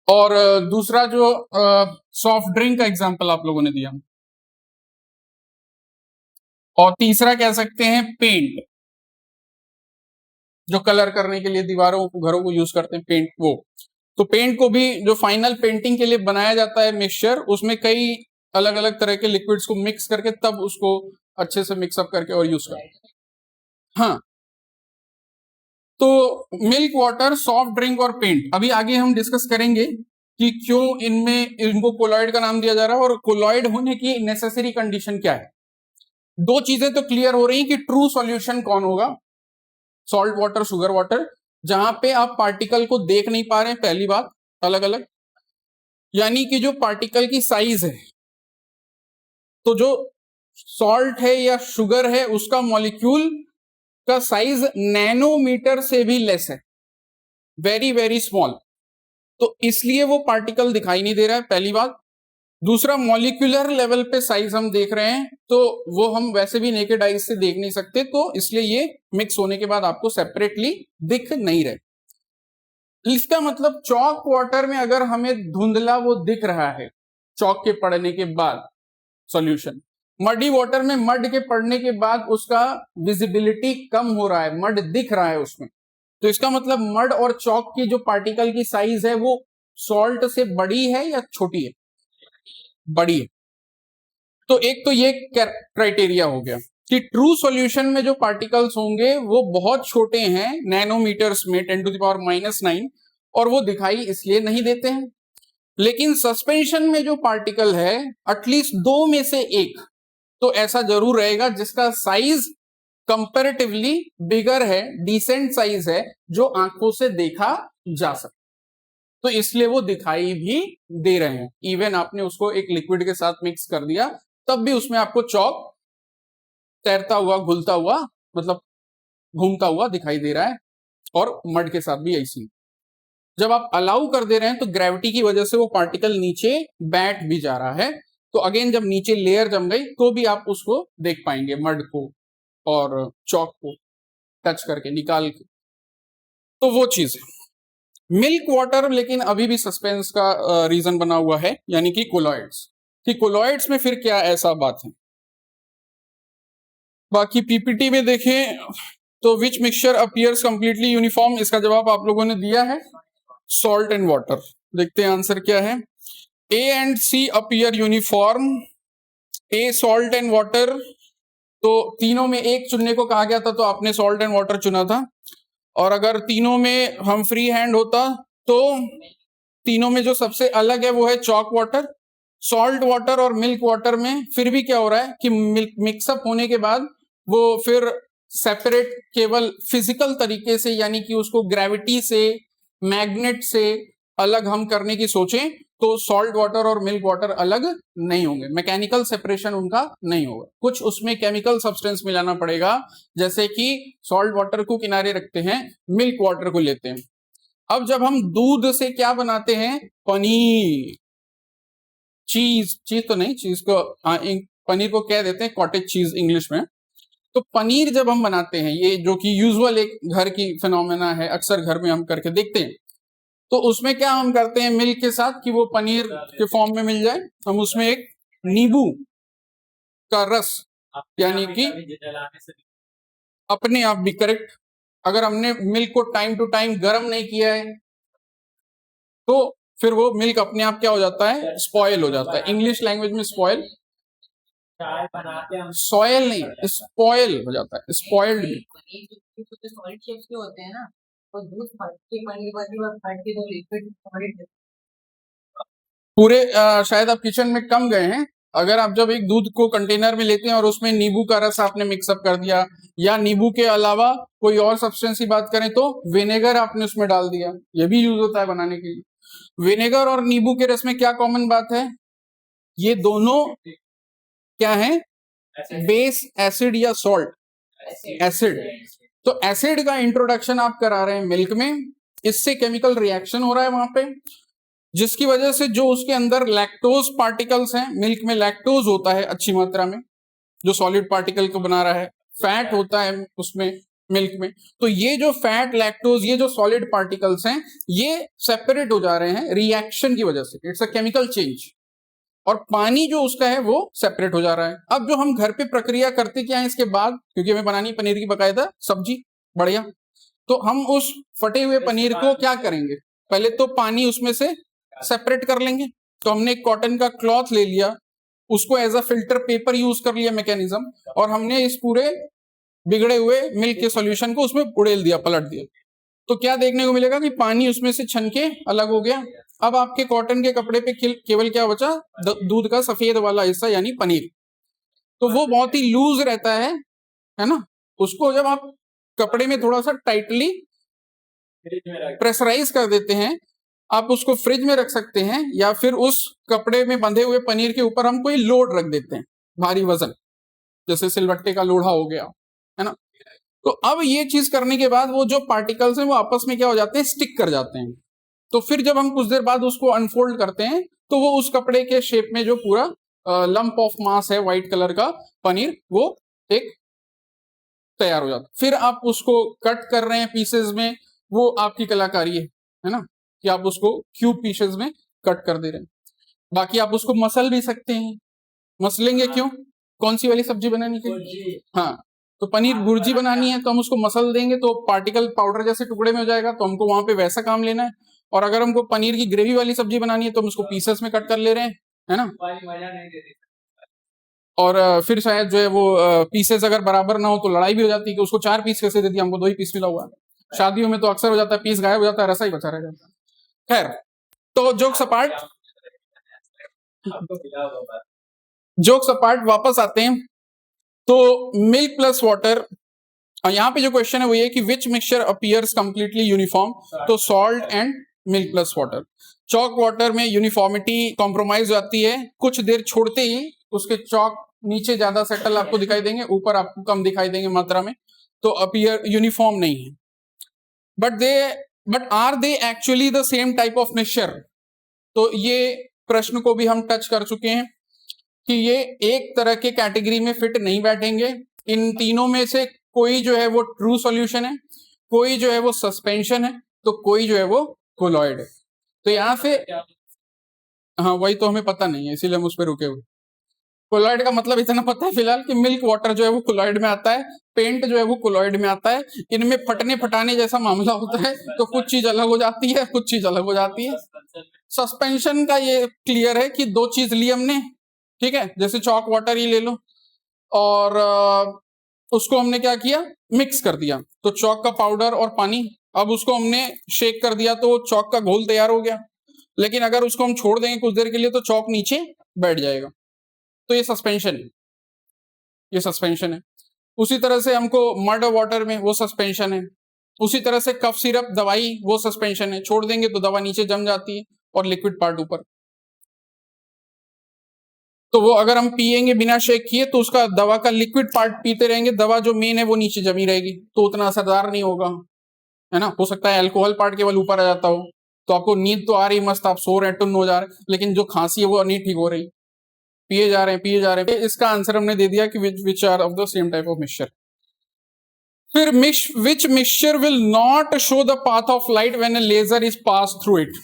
[SPEAKER 1] और दूसरा जो सॉफ्ट ड्रिंक का एग्जांपल आप लोगों ने दिया। और तीसरा कह सकते हैं पेंट, जो कलर करने के लिए दीवारों को, घरों को यूज करते हैं पेंट, वो। तो पेंट को भी जो फाइनल पेंटिंग के लिए बनाया जाता है मिक्सचर, उसमें कई अलग अलग तरह के लिक्विड्स को मिक्स करके तब उसको अच्छे से मिक्सअप करके और यूज करते हैं। हाँ, तो मिल्क वाटर, सॉफ्ट ड्रिंक और पेंट अभी आगे हम डिस्कस करेंगे कि क्यों इनमें इनको कोलॉइड का नाम दिया जा रहा है और कोलॉइड होने की नेसेसरी कंडीशन क्या है। दो चीजें तो क्लियर हो रही हैं कि ट्रू सॉल्यूशन कौन होगा, सॉल्ट वाटर, शुगर वाटर, जहां पे आप पार्टिकल को देख नहीं पा रहे हैं, पहली बात, अलग अलग, यानी कि जो पार्टिकल की साइज है, तो जो सॉल्ट है या शुगर है उसका मॉलिक्यूल का साइज नैनोमीटर से भी लेस है, वेरी वेरी स्मॉल, तो इसलिए वो पार्टिकल दिखाई नहीं दे रहा है, पहली बात। दूसरा, मॉलिक्यूलर लेवल पे साइज हम देख रहे हैं तो वो हम वैसे भी नेकेड आइज से देख नहीं सकते, तो इसलिए ये मिक्स होने के बाद आपको सेपरेटली दिख नहीं रहे। इसका मतलब चॉक वाटर में अगर हमें धुंधला वो दिख रहा है चॉक के पड़ने के बाद सॉल्यूशन, मडी वाटर में मड के पड़ने के बाद उसका विजिबिलिटी कम हो रहा है, मड दिख रहा है उसमें, तो इसका मतलब मड और चॉक की जो पार्टिकल की साइज है वो सॉल्ट से बड़ी है या छोटी है? बड़ी है। तो एक तो ये क्राइटेरिया हो गया कि ट्रू सॉल्यूशन में जो पार्टिकल्स होंगे वो बहुत छोटे हैं, नैनोमीटर्स में, 10⁻⁹, और वो दिखाई इसलिए नहीं देते हैं। लेकिन सस्पेंशन में जो पार्टिकल है एटलीस्ट दो में से एक तो ऐसा जरूर रहेगा जिसका साइज कंपैरेटिवली बिगर है, डिसेंट साइज है, जो आंखों से देखा जा सकता, तो इसलिए वो दिखाई भी दे रहे हैं। इवन आपने उसको एक लिक्विड के साथ मिक्स कर दिया तब भी उसमें आपको चॉक तैरता हुआ, घुलता हुआ, मतलब घूमता हुआ दिखाई दे रहा है, और मड के साथ भी ऐसी। जब आप अलाउ कर दे रहे हैं तो ग्रेविटी की वजह से वो पार्टिकल नीचे बैठ भी जा रहा है, तो अगेन जब नीचे लेयर जम गई तो भी आप उसको देख पाएंगे, मड को और चॉक को टच करके, निकाल के, तो वो चीज है। मिल्क वाटर लेकिन अभी भी सस्पेंस का रीजन बना हुआ है, यानी कि कोलॉइड्स, कि कोलॉइड्स में फिर क्या ऐसा बात है। बाकी पीपीटी में देखें तो विच मिक्सचर अपीयर्स कंप्लीटली यूनिफॉर्म, इसका जवाब आप लोगों ने दिया है, सॉल्ट एंड वाटर। देखते हैं आंसर क्या है। A and C appear uniform, A salt and water, तो तीनों में एक चुनने को कहा गया था तो आपने सॉल्ट एंड वाटर चुना था, और अगर तीनों में हम फ्री हैंड होता तो तीनों में जो सबसे अलग है वो है चॉक वाटर। सॉल्ट वाटर और मिल्क वाटर में फिर भी क्या हो रहा है कि मिक्सअप होने के बाद वो फिर सेपरेट केवल फिजिकल तरीके से, यानी कि उसको ग्रेविटी से, मैग्नेट से अलग हम करने की सोचें तो सॉल्ट वाटर और मिल्क वाटर अलग नहीं होंगे, मैकेनिकल सेपरेशन उनका नहीं होगा, कुछ उसमें केमिकल सब्सटेंस मिलाना पड़ेगा, जैसे कि सॉल्ट वाटर को किनारे रखते हैं, मिल्क वाटर को लेते हैं। अब जब हम दूध से क्या बनाते हैं, पनीर, चीज तो नहीं, चीज को पनीर को कह देते हैं कॉटेज चीज इंग्लिश में। तो पनीर जब हम बनाते हैं, ये जो कि यूजुअल एक घर की फिनोमेना है, अक्सर घर में हम करके देखते हैं, तो उसमें क्या हम करते हैं मिल्क के साथ कि वो पनीर के फॉर्म में मिल जाए, हम उसमें एक नींबू का रस, यानी कि अपने आप भी करेक्ट, अगर हमने मिल्क को टाइम टू टाइम गर्म नहीं किया है तो फिर वो मिल्क अपने आप क्या हो जाता है, स्पॉयल हो जाता है। इंग्लिश लैंग्वेज में स्पॉयल, सॉयल नहीं, स्पॉयल हो जाता है, स्पॉइल्ड मिल्क।
[SPEAKER 2] सॉलिड शेप्स के होते हैं ना, तो दूध फट के पनीर बनी और फट के तो लिक्विड सॉलिड।
[SPEAKER 1] पूरे शायद आप किचन में कम गए हैं, अगर आप जब एक दूध को कंटेनर में लेते हैं और उसमें नींबू का रस आपने मिक्सअप कर दिया, या नींबू के अलावा कोई और सब्सटेंस की बात करें तो विनेगर आपने उसमें डाल दिया, ये भी यूज होता है बनाने के लिए। विनेगर और नींबू के रस में क्या कॉमन बात है, ये दोनों क्या है, बेस एसिड या सॉल्ट, एसिड। तो एसिड का इंट्रोडक्शन आप करा रहे हैं मिल्क में, इससे केमिकल रिएक्शन हो रहा है वहां पे, जिसकी वजह से जो उसके अंदर लैक्टोज पार्टिकल्स हैं, मिल्क में लैक्टोज होता है अच्छी मात्रा में जो सॉलिड पार्टिकल को बना रहा है, फैट होता है उसमें मिल्क में, तो ये जो फैट लैक्टोज, ये जो सॉलिड पार्टिकल्स हैं, ये सेपरेट हो जा रहे हैं रिएक्शन की वजह से, इट्स अ केमिकल चेंज, और पानी जो उसका है वो सेपरेट हो जा रहा है। अब जो हम घर पे प्रक्रिया करते क्या है इसके बाद, क्योंकि हमें बनानी पनीर की बकायदा सब्जी बढ़िया, तो हम उस फटे हुए पनीर को क्या करेंगे, पहले तो पानी उसमें से सेपरेट कर लेंगे। तो हमने एक कॉटन का क्लॉथ ले लिया, उसको as a filter paper use कर लिया मैकेनिज्म, और हमने इस पूरे बिगड़े हुए मिल्क के सॉल्यूशन को उसमें उड़ेल दिया, पलट दिया, तो क्या देखने को मिलेगा कि पानी उसमें से छनके अलग हो गया। अब आपके कॉटन के कपड़े पे केवल क्या बचा, दूध का सफेद वाला हिस्सा यानी पनीर, तो वो बहुत ही लूज रहता है ना। उसको जब आप कपड़े में थोड़ा सा टाइटली प्रेशराइज कर देते हैं, आप उसको फ्रिज में रख सकते हैं, या फिर उस कपड़े में बंधे हुए पनीर के ऊपर हम कोई लोड रख देते हैं, भारी वजन, जैसे सिलवट्टे का लोढ़ा हो गया, है ना। तो अब ये चीज करने के बाद वो जो पार्टिकल्स हैं वो आपस में क्या हो जाते हैं, स्टिक कर जाते हैं। तो फिर जब हम कुछ देर बाद उसको अनफोल्ड करते हैं तो वो उस कपड़े के शेप में जो पूरा लंप ऑफ मास है व्हाइट कलर का पनीर, वो एक तैयार हो जाता है। फिर आप उसको कट कर रहे हैं पीसेस में, वो आपकी कलाकारी है ना, कि आप उसको क्यूब पीसेस में कट कर दे रहे हैं। बाकी आप उसको मसल भी सकते हैं, मसलेंगे क्यों, कौन सी वाली सब्जी बनाने के लिए, हाँ, तो पनीर भुर्जी बनानी है तो हम उसको मसल देंगे तो पार्टिकल पाउडर जैसे टुकड़े में हो जाएगा, तो हमको वहां पे वैसा काम लेना है। और अगर हमको पनीर की ग्रेवी वाली सब्जी बनानी है तो हम उसको पीसेस में कट कर ले रहे हैं, है ना। और फिर शायद जो है वो पीसेस अगर बराबर ना हो तो लड़ाई भी हो जाती है कि उसको 4 पीस कैसे दे दिया, हमको 2 ही पीस मिला हुआ है। शादियों में तो अक्सर हो जाता है, पीस गायब हो जाता है, रसा ही बचा रह जाता है। खैर, तो जोक्स अपार्ट वापस आते हैं। तो मिल्क प्लस वाटर, यहाँ पे जो क्वेश्चन है वो ये कि विच मिक्सचर अपीयर्स कंप्लीटली यूनिफॉर्म, तो salt and milk plus water. Chalk water में यूनिफॉर्मिटी कॉम्प्रोमाइज हो जाती है, कुछ देर छोड़ते ही उसके चॉक नीचे ज्यादा सेटल आपको दिखाई देंगे, ऊपर आपको कम दिखाई देंगे मात्रा में, तो अपीयर यूनिफॉर्म नहीं है। But are they actually the same type of mixture, तो ये प्रश्न को भी हम टच कर चुके हैं कि ये एक तरह के कैटेगरी में फिट नहीं बैठेंगे। इन तीनों में से कोई जो है वो ट्रू सॉल्यूशन है, कोई जो है वो सस्पेंशन है, तो कोई जो है वो कोलॉइड है। तो यहां से हाँ, वही तो हमें पता नहीं है, इसीलिए हम उस पर रुके हुए। कोलॉइड का मतलब इतना पता है फिलहाल कि मिल्क वाटर जो है वो कोलॉइड में आता है, पेंट जो है वो कोलॉइड में आता है। इनमें फटने फटाने जैसा मामला होता है, तो कुछ चीज अलग हो जाती है, कुछ चीज अलग हो जाती है। सस्पेंशन का ये क्लियर है कि 2 चीज ली हमने, ठीक है, जैसे चॉक वाटर ही ले लो, और उसको हमने क्या किया, मिक्स कर दिया, तो चॉक का पाउडर और पानी, अब उसको हमने शेक कर दिया तो चॉक का घोल तैयार हो गया। लेकिन अगर उसको हम छोड़ देंगे कुछ देर के लिए तो चॉक नीचे बैठ जाएगा, तो ये सस्पेंशन है, ये सस्पेंशन है। उसी तरह से हमको मड वाटर में वो सस्पेंशन है। उसी तरह से कफ सिरप दवाई वो सस्पेंशन है, छोड़ देंगे तो दवा नीचे जम जाती है और लिक्विड पार्ट ऊपर। तो वो अगर हम पिएंगे बिना शेक किए तो उसका दवा का लिक्विड पार्ट पीते रहेंगे, दवा जो मेन है वो नीचे जमी रहेगी, तो उतना असरदार नहीं होगा, है ना। हो सकता है अल्कोहल पार्ट केवल ऊपर आ जाता हो, तो आपको नींद तो आ रही मस्त, आप सो रहे हैं, टुन हो जा रहे हैं, लेकिन जो खांसी है वो नहीं ठीक हो रही, पिए जा रहे हैं। इसका आंसर हमने दे दिया कि which are of the same type of mixture. फिर which mixture will not show the path of light when a laser is pass through it.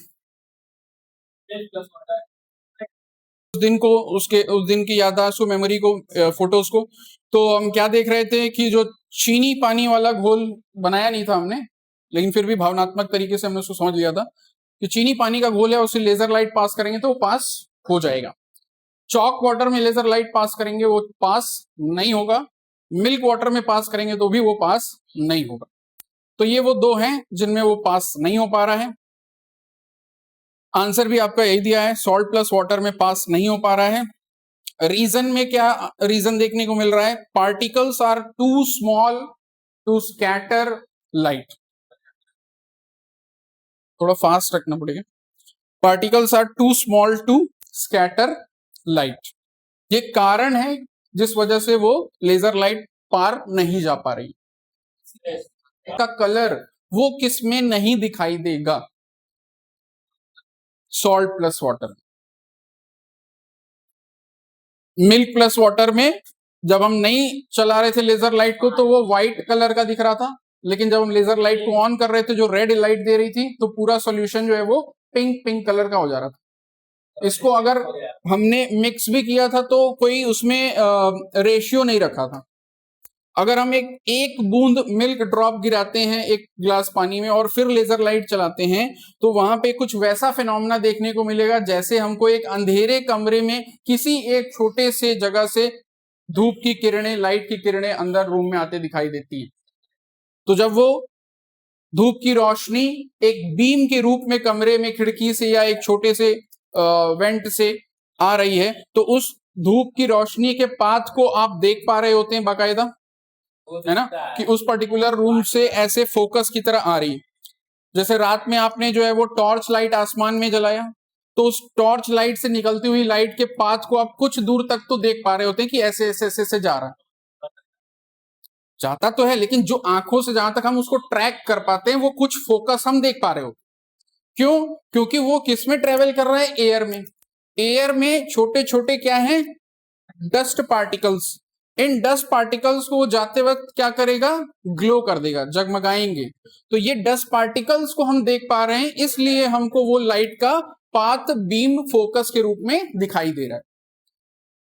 [SPEAKER 1] उस दिन की याददाश्त को, मेमोरी को, फोटोज को, तो हम क्या देख रहे थे कि जो चीनी पानी वाला घोल बनाया नहीं था हमने, लेकिन फिर भी भावनात्मक तरीके से हमने उसको समझ लिया था कि चीनी पानी का घोल है, उसे लेजर लाइट पास करेंगे तो वो पास हो जाएगा। चॉक वाटर में लेजर लाइट पास करेंगे वो पास नहीं होगा, मिल्क वाटर में पास करेंगे तो भी वो पास नहीं होगा। तो ये वो दो हैं जिनमें वो पास नहीं हो पा रहा है। आंसर भी आपका यही दिया है, सॉल्ट प्लस वाटर में पास नहीं हो पा रहा है। रीजन में क्या रीजन देखने को मिल रहा है, particles are too small to scatter light. थोड़ा फास्ट रखना पड़ेगा। Particles are too small to scatter light, ये कारण है जिस वजह से वो लेजर लाइट पार नहीं जा पा रही। का कलर वो किस में नहीं दिखाई देगा, salt plus water. Milk plus water में जब हम नहीं चला रहे थे लेजर लाइट को तो वो व्हाइट कलर का दिख रहा था, लेकिन जब हम लेजर लाइट को ऑन कर रहे थे जो रेड लाइट दे रही थी तो पूरा सॉल्यूशन जो है वो पिंक पिंक कलर का हो जा रहा था। इसको अगर हमने मिक्स भी किया था तो कोई उसमें रेशियो नहीं रखा था। अगर हम एक बूंद मिल्क ड्रॉप गिराते हैं एक गिलास पानी में और फिर लेजर लाइट चलाते हैं तो वहां पे कुछ वैसा फिनोमेना देखने को मिलेगा जैसे हमको एक अंधेरे कमरे में किसी एक छोटे से जगह से धूप की किरणें, लाइट की किरणें अंदर रूम में आते दिखाई देती हैं। तो जब वो धूप की रोशनी एक बीम के रूप में कमरे में खिड़की से या एक छोटे से वेंट से आ रही है तो उस धूप की रोशनी के पाथ को आप देख पा रहे होते हैं बाकायदा, है ना, कि उस पर्टिकुलर रूम से ऐसे फोकस की तरह आ रही है। जैसे रात में आपने जो है वो टॉर्च लाइट आसमान में जलाया तो उस टॉर्च लाइट से निकलती हुई लाइट के पाथ को आप कुछ दूर तक तो देख पा रहे होते हैं कि ऐसे ऐसे ऐसे से जा रहा है, जाता तो है, लेकिन जो आंखों से जहां तक हम उसको ट्रैक कर पाते हैं वो कुछ फोकस हम देख पा रहे हो। क्यों? क्योंकि वो किस में ट्रेवल कर रहा है, एयर में। एयर में छोटे छोटे क्या हैं, डस्ट पार्टिकल्स। इन डस्ट पार्टिकल्स को जाते वक्त क्या करेगा, ग्लो कर देगा, जगमगाएंगे। तो ये डस्ट पार्टिकल्स को हम देख पा रहे हैं, इसलिए हमको वो लाइट का पाथ बीम फोकस के रूप में दिखाई दे रहा है।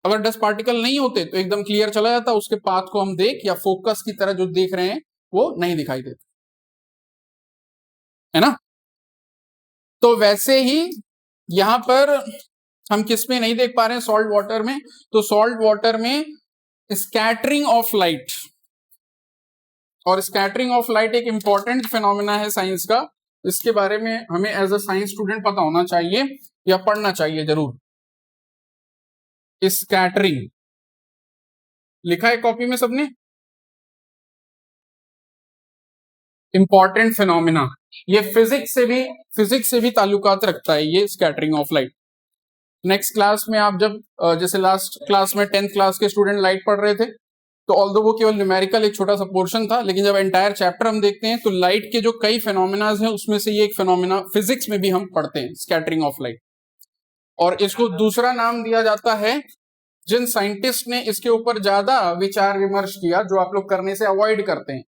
[SPEAKER 1] अगर डस्ट पार्टिकल नहीं होते तो एकदम क्लियर चला जाता, उसके पाथ को हम देख या फोकस की तरह जो देख रहे हैं वो नहीं दिखाई देता, है ना। तो वैसे ही यहां पर हम किस में नहीं देख पा रहे हैं, सॉल्ट वाटर में। तो सॉल्ट वाटर में स्कैटरिंग ऑफ लाइट, और स्कैटरिंग ऑफ लाइट एक इंपॉर्टेंट फिनोमेना है साइंस का। इसके बारे में हमें एज अ साइंस स्टूडेंट पता होना चाहिए या पढ़ना चाहिए जरूर। स्कैटरिंग लिखा है कॉपी में सबने, इंपॉर्टेंट फिनोमेना। ये फिजिक्स से भी ताल्लुकात रखता है ये scattering of light. Next class में आप जब जैसे लास्ट क्लास में 10th क्लास के स्टूडेंट लाइट पढ़ रहे थे तो ऑल्दो वो केवल न्यूमेरिकल एक छोटा सा पोर्शन था, लेकिन जब एंटायर चैप्टर हम देखते हैं तो लाइट के जो कई फिनोमेनाज हैं उसमें से ये एक फिनोमेना फिजिक्स में भी हम पढ़ते हैं, स्कैटरिंग ऑफ लाइट। और इसको दूसरा नाम दिया जाता है, जिन साइंटिस्ट ने इसके ऊपर ज्यादा विचार विमर्श किया, जो आप लोग करने से अवॉइड करते हैं,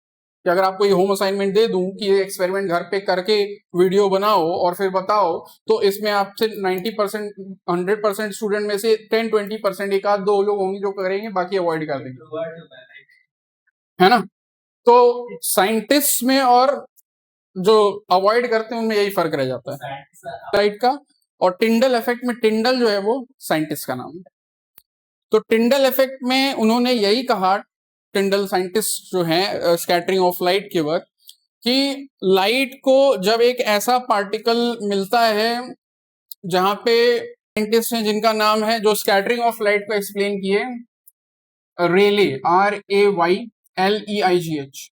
[SPEAKER 1] कि अगर आपको ये होम असाइनमेंट दे दूं कि ये एक्सपेरिमेंट घर पे करके वीडियो बनाओ और फिर बताओ, तो इसमें आपसे 90% 100% स्टूडेंट में से 10-20% एक आध दो लोग होंगे जो करेंगे, बाकी अवॉइड कर देंगे, है ना। तो साइंटिस्ट में और जो अवॉइड करते हैं उनमें यही फर्क रह जाता है लाइट का। और टिंडल इफेक्ट में, टिंडल जो है वो साइंटिस्ट का नाम है। तो टिंडल इफेक्ट में उन्होंने यही कहा, टिंडल साइंटिस्ट जो हैं स्कैटरिंग ऑफ लाइट के वक्त, कि लाइट को जब एक ऐसा पार्टिकल मिलता है जहां पे साइंटिस्ट हैं जिनका नाम है, जो स्कैटरिंग ऑफ लाइट को एक्सप्लेन किए, रेले, RAYLEIGH।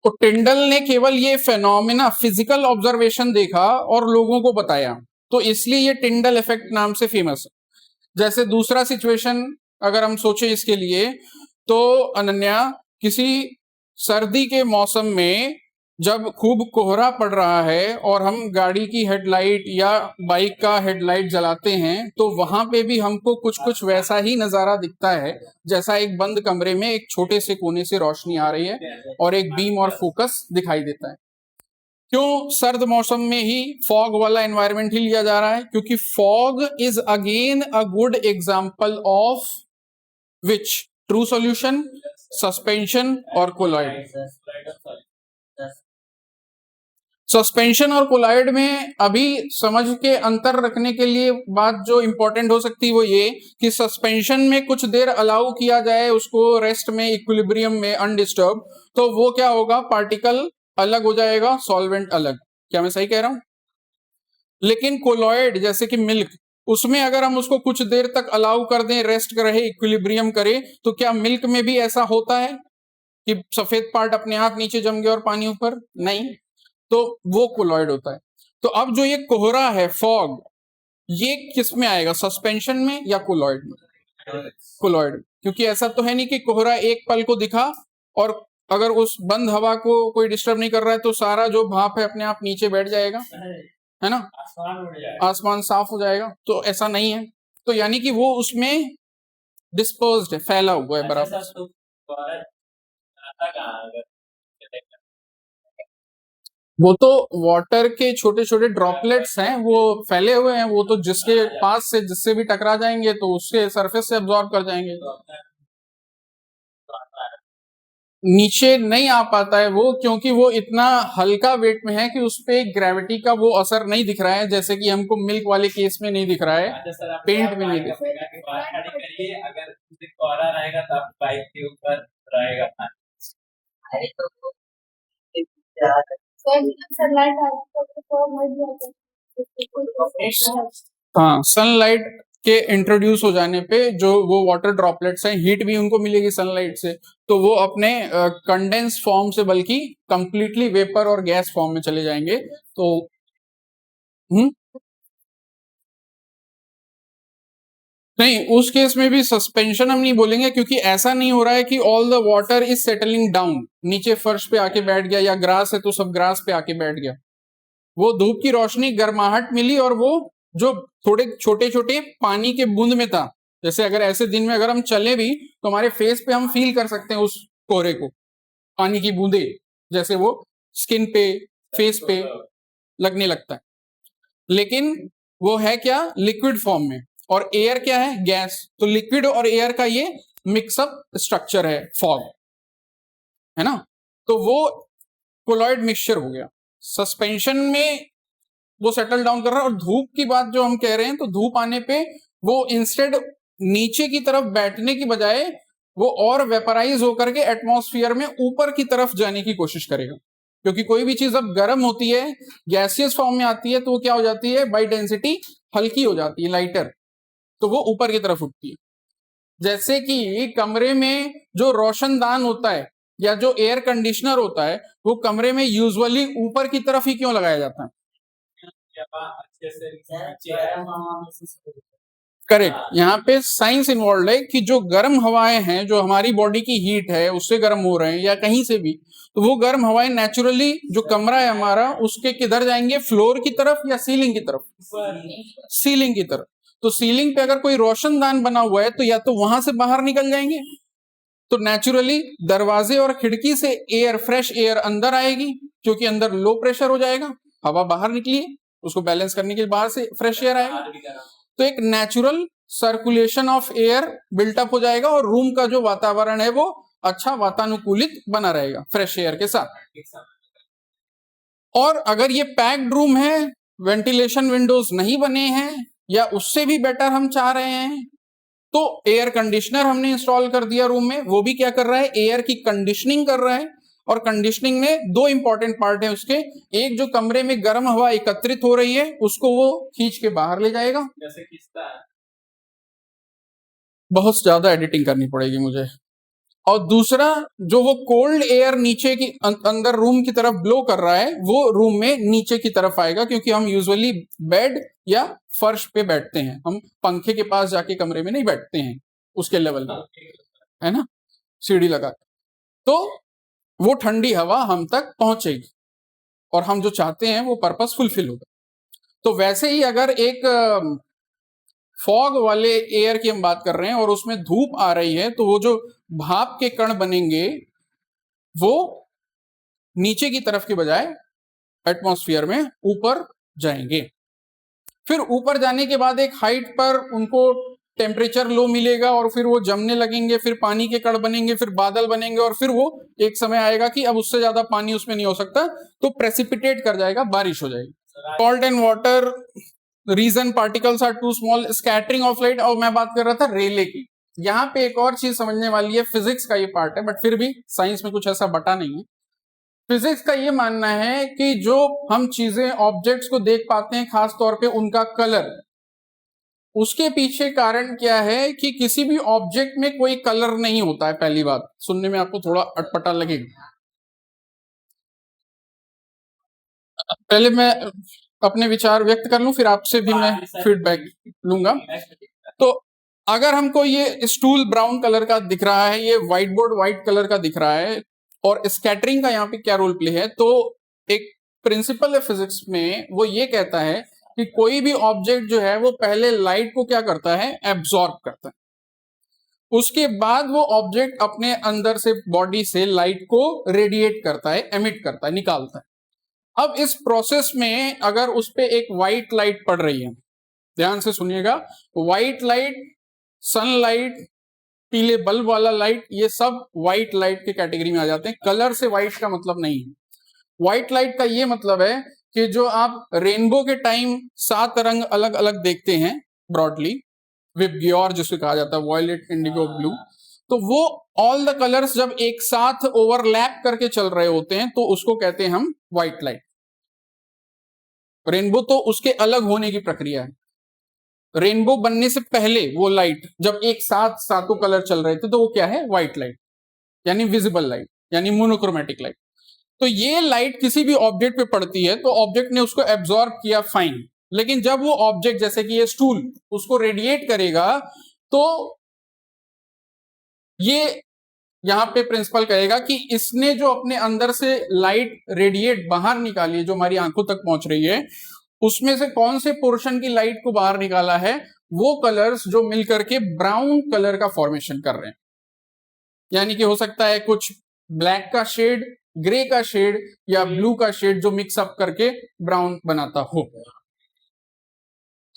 [SPEAKER 1] तो टिंडल ने केवल ये फेनोमेना फिजिकल ऑब्जर्वेशन देखा और लोगों को बताया, तो इसलिए ये टिंडल इफेक्ट नाम से फेमस है। जैसे दूसरा सिचुएशन अगर हम सोचे इसके लिए, तो अनन्या किसी सर्दी के मौसम में जब खूब कोहरा पड़ रहा है और हम गाड़ी की हेडलाइट या बाइक का हेडलाइट जलाते हैं तो वहां पे भी हमको कुछ कुछ वैसा ही नजारा दिखता है जैसा एक बंद कमरे में एक छोटे से कोने से रोशनी आ रही है और एक बीम और फोकस दिखाई देता है। क्यों सर्द मौसम में ही फॉग वाला एनवायरनमेंट ही लिया जा रहा है? क्योंकि fog is again a good example of which true solution, suspension और कोलॉइड। सस्पेंशन और कोलाइड में अभी समझ के अंतर रखने के लिए बात जो इंपॉर्टेंट हो सकती है वो ये कि सस्पेंशन में कुछ देर अलाउ किया जाए उसको रेस्ट में, इक्विलिब्रियम में, अनडिस्टर्ब, तो वो क्या होगा, पार्टिकल अलग हो जाएगा, सॉल्वेंट अलग। क्या मैं सही कह रहा हूं? लेकिन कोलॉइड जैसे कि मिल्क, उसमें अगर हम उसको कुछ देर तक अलाउ कर दें, रेस्ट करे, इक्विलिब्रियम करे, तो क्या मिल्क में भी ऐसा होता है कि सफेद पार्ट अपने आप नीचे जम गया और पानी ऊपर? नहीं, तो वो कोलॉइड होता है। तो अब जो ये कोहरा है, फॉग, ये किस में आएगा, सस्पेंशन में या कोलॉइड में? कोलॉइड, क्योंकि ऐसा तो है नहीं कि कोहरा एक पल को दिखा और अगर उस बंद हवा को कोई डिस्टर्ब नहीं कर रहा है तो सारा जो भाप है अपने आप नीचे बैठ जाएगा, है ना, आसमान साफ हो जाएगा। तो ऐसा नहीं है, तो यानी कि वो उसमें डिस्पर्स्ड है, फैला हुआ है बराबर। वो तो वाटर के छोटे छोटे ड्रॉपलेट्स हैं, वो फैले हुए हैं, वो तो जिसके पास से जिससे भी टकरा जाएंगे तो उसके सरफेस से अब्जॉर्ब कर जाएंगे, नीचे नहीं आ पाता है वो, क्योंकि वो इतना हल्का वेट में है कि उस पे ग्रेविटी का वो असर नहीं दिख रहा है, जैसे कि हमको मिल्क वाले केस में नहीं दिख रहा है, पेंट में नहीं दिख रहा है।
[SPEAKER 3] अगर कोहरा रहेगा तब बाइक के ऊपर रहेगा।
[SPEAKER 1] हाँ, सनलाइट के इंट्रोड्यूस हो जाने पे जो वो वाटर ड्रॉपलेट्स हैं, हीट भी उनको मिलेगी सनलाइट से, तो वो अपने कंडेंस फॉर्म से बल्कि कंप्लीटली वेपर और गैस फॉर्म में चले जाएंगे। तो नहीं, उस केस में भी सस्पेंशन हम नहीं बोलेंगे, क्योंकि ऐसा नहीं हो रहा है कि all the water is settling down, नीचे फर्श पे आके बैठ गया, या ग्रास है तो सब ग्रास पे आके बैठ गया। वो धूप की रोशनी, गर्माहट मिली और वो जो थोड़े छोटे छोटे पानी के बूंद में था, जैसे अगर ऐसे दिन में अगर हम चले भी तो हमारे फेस पे हम फील कर सकते हैं उस कोहरे को, पानी की बूंदे जैसे वो स्किन पे, फेस पे लगने लगता है। लेकिन वो है क्या, लिक्विड फॉर्म में, और एयर क्या है, गैस। तो लिक्विड और एयर का ये मिक्सअप स्ट्रक्चर है फॉग, है ना। तो वो कोलॉइड मिक्सचर हो गया। सस्पेंशन में वो सेटल डाउन कर रहा है, और धूप की बात जो हम कह रहे हैं, तो धूप आने पे वो इंस्टेड नीचे की तरफ बैठने की बजाय वो और वेपराइज होकर के एटमॉस्फेयर में ऊपर की तरफ जाने की कोशिश करेगा, क्योंकि कोई भी चीज अब गर्म होती है, गैसियस फॉर्म में आती है, तो वो क्या हो जाती है, बाई डेंसिटी हल्की हो जाती है, लाइटर, तो वो ऊपर की तरफ उठती है। जैसे कि कमरे में जो रोशनदान होता है या जो एयर कंडीशनर होता है, वो कमरे में यूजुअली ऊपर की तरफ ही क्यों लगाया जाता है? करेक्ट, यहाँ पे साइंस इन्वॉल्व है कि जो गर्म हवाएं हैं, जो हमारी बॉडी की हीट है उससे गर्म हो रहे हैं या कहीं से भी, तो वो गर्म हवाएं नेचुरली जो कमरा है हमारा उसके किधर जाएंगे, फ्लोर की तरफ या सीलिंग की तरफ? सीलिंग की तरफ। तो सीलिंग पे अगर कोई रोशनदान बना हुआ है तो या तो वहां से बाहर निकल जाएंगे, तो नेचुरली दरवाजे और खिड़की से एयर, फ्रेश एयर अंदर आएगी, क्योंकि अंदर लो प्रेशर हो जाएगा, हवा बाहर निकली, उसको बैलेंस करने के लिए बाहर से फ्रेश एयर आएगा, तो एक natural circulation of air built up हो जाएगा और रूम का जो वातावरण है वो अच्छा वातानुकूलित बना रहेगा फ्रेश एयर के साथ। और अगर ये पैक्ड रूम है, वेंटिलेशन विंडोज नहीं बने हैं, या उससे भी बेटर हम चाह रहे हैं, तो एयर कंडीशनर हमने इंस्टॉल कर दिया रूम में। वो भी क्या कर रहा है, एयर की कंडीशनिंग कर रहा है। और कंडीशनिंग में दो इंपॉर्टेंट पार्ट है उसके, एक जो कमरे में गर्म हवा एकत्रित हो रही है उसको वो खींच के बाहर ले जाएगा,
[SPEAKER 3] जैसे खींचता है,
[SPEAKER 1] बहुत ज्यादा एडिटिंग करनी पड़ेगी मुझे। और दूसरा, जो वो कोल्ड एयर नीचे की अंदर रूम की तरफ ब्लो कर रहा है, वो रूम में नीचे की तरफ आएगा, क्योंकि हम यूजुअली बेड या फर्श पे बैठते हैं, हम पंखे के पास जाके कमरे में नहीं बैठते हैं उसके लेवल में, है ना, सीढ़ी लगा, तो वो ठंडी हवा हम तक पहुंचेगी। और हम जो चाहते हैं वो पर्पस फुलफिल होगा। तो वैसे ही अगर एक फॉग वाले एयर की हम बात कर रहे हैं और उसमें धूप आ रही है, तो वो जो भाप के कण बनेंगे वो नीचे की तरफ के बजाय एटमॉस्फेयर में ऊपर जाएंगे। फिर ऊपर जाने के बाद एक हाइट पर उनको टेम्परेचर लो मिलेगा और फिर वो जमने लगेंगे, फिर पानी के कण बनेंगे, फिर बादल बनेंगे और फिर वो एक समय आएगा कि अब उससे ज्यादा पानी उसमें नहीं हो सकता, तो प्रेसिपिटेट कर जाएगा, बारिश हो जाएगी। Salt and water reason particles are too small, scattering of light. और मैं बात कर रहा था रेले की। यहाँ पे एक और चीज समझने वाली है, फिजिक्स का ये पार्ट है, बट फिर भी साइंस में कुछ ऐसा बटा नहीं है। फिजिक्स का ये मानना है कि जो हम चीजें ऑब्जेक्ट्स को देख पाते हैं, खास तौर पे उनका कलर, उसके पीछे कारण क्या है कि किसी भी ऑब्जेक्ट में कोई कलर नहीं होता है। पहली बात, सुनने में आपको थोड़ा अटपटा लगेगा, पहले मैं अपने विचार व्यक्त कर लूं, फिर आपसे भी मैं फीडबैक लूंगा। तो अगर हमको ये स्टूल ब्राउन कलर का दिख रहा है, ये व्हाइट बोर्ड व्हाइट कलर का दिख रहा है, और स्कैटरिंग का यहाँ पे क्या रोल प्ले है, तो एक प्रिंसिपल है फिजिक्स में, वो ये कहता है कि कोई भी ऑब्जेक्ट जो है वो पहले लाइट को क्या करता है, एब्जॉर्ब करता है। उसके बाद वो ऑब्जेक्ट अपने अंदर से, बॉडी से लाइट को रेडिएट करता है, एमिट करता है, निकालता है। अब इस प्रोसेस में अगर उस पे एक व्हाइट लाइट पड़ रही है, ध्यान से सुनिएगा, व्हाइट लाइट, सनलाइट, पीले बल्ब वाला लाइट, ये सब व्हाइट लाइट के कैटेगरी में आ जाते हैं। कलर से व्हाइट का मतलब नहीं है। व्हाइट लाइट का ये मतलब है कि जो आप रेनबो के टाइम 7 रंग अलग अलग देखते हैं ब्रॉडली, विबग्योर जिसे कहा जाता है, वॉयलेट, इंडिगो, ब्लू, तो वो ऑल द कलर्स जब एक साथ ओवरलैप करके चल रहे होते हैं तो उसको कहते हैं हम व्हाइट लाइट। रेनबो तो उसके अलग होने की प्रक्रिया है। रेनबो बनने से पहले वो लाइट जब एक साथ सातों कलर चल रहे थे तो वो क्या है, व्हाइट लाइट, यानी विजिबल लाइट, यानी मोनोक्रोमेटिक लाइट। तो ये लाइट किसी भी ऑब्जेक्ट पे पड़ती है तो ऑब्जेक्ट ने उसको एब्जॉर्ब किया, फाइन। लेकिन जब वो ऑब्जेक्ट, जैसे कि ये स्टूल, उसको रेडिएट करेगा, तो ये यहां पे प्रिंसिपल कहेगा कि इसने जो अपने अंदर से लाइट रेडिएट बाहर निकाली है, जो हमारी आंखों तक पहुंच रही है, उसमें से कौन से पोर्शन की लाइट को बाहर निकाला है, वो कलर्स जो मिलकर के ब्राउन कलर का फॉर्मेशन कर रहे हैं। यानी कि हो सकता है कुछ ब्लैक का शेड, ग्रे का शेड या ब्लू का शेड जो मिक्सअप करके ब्राउन बनाता हो।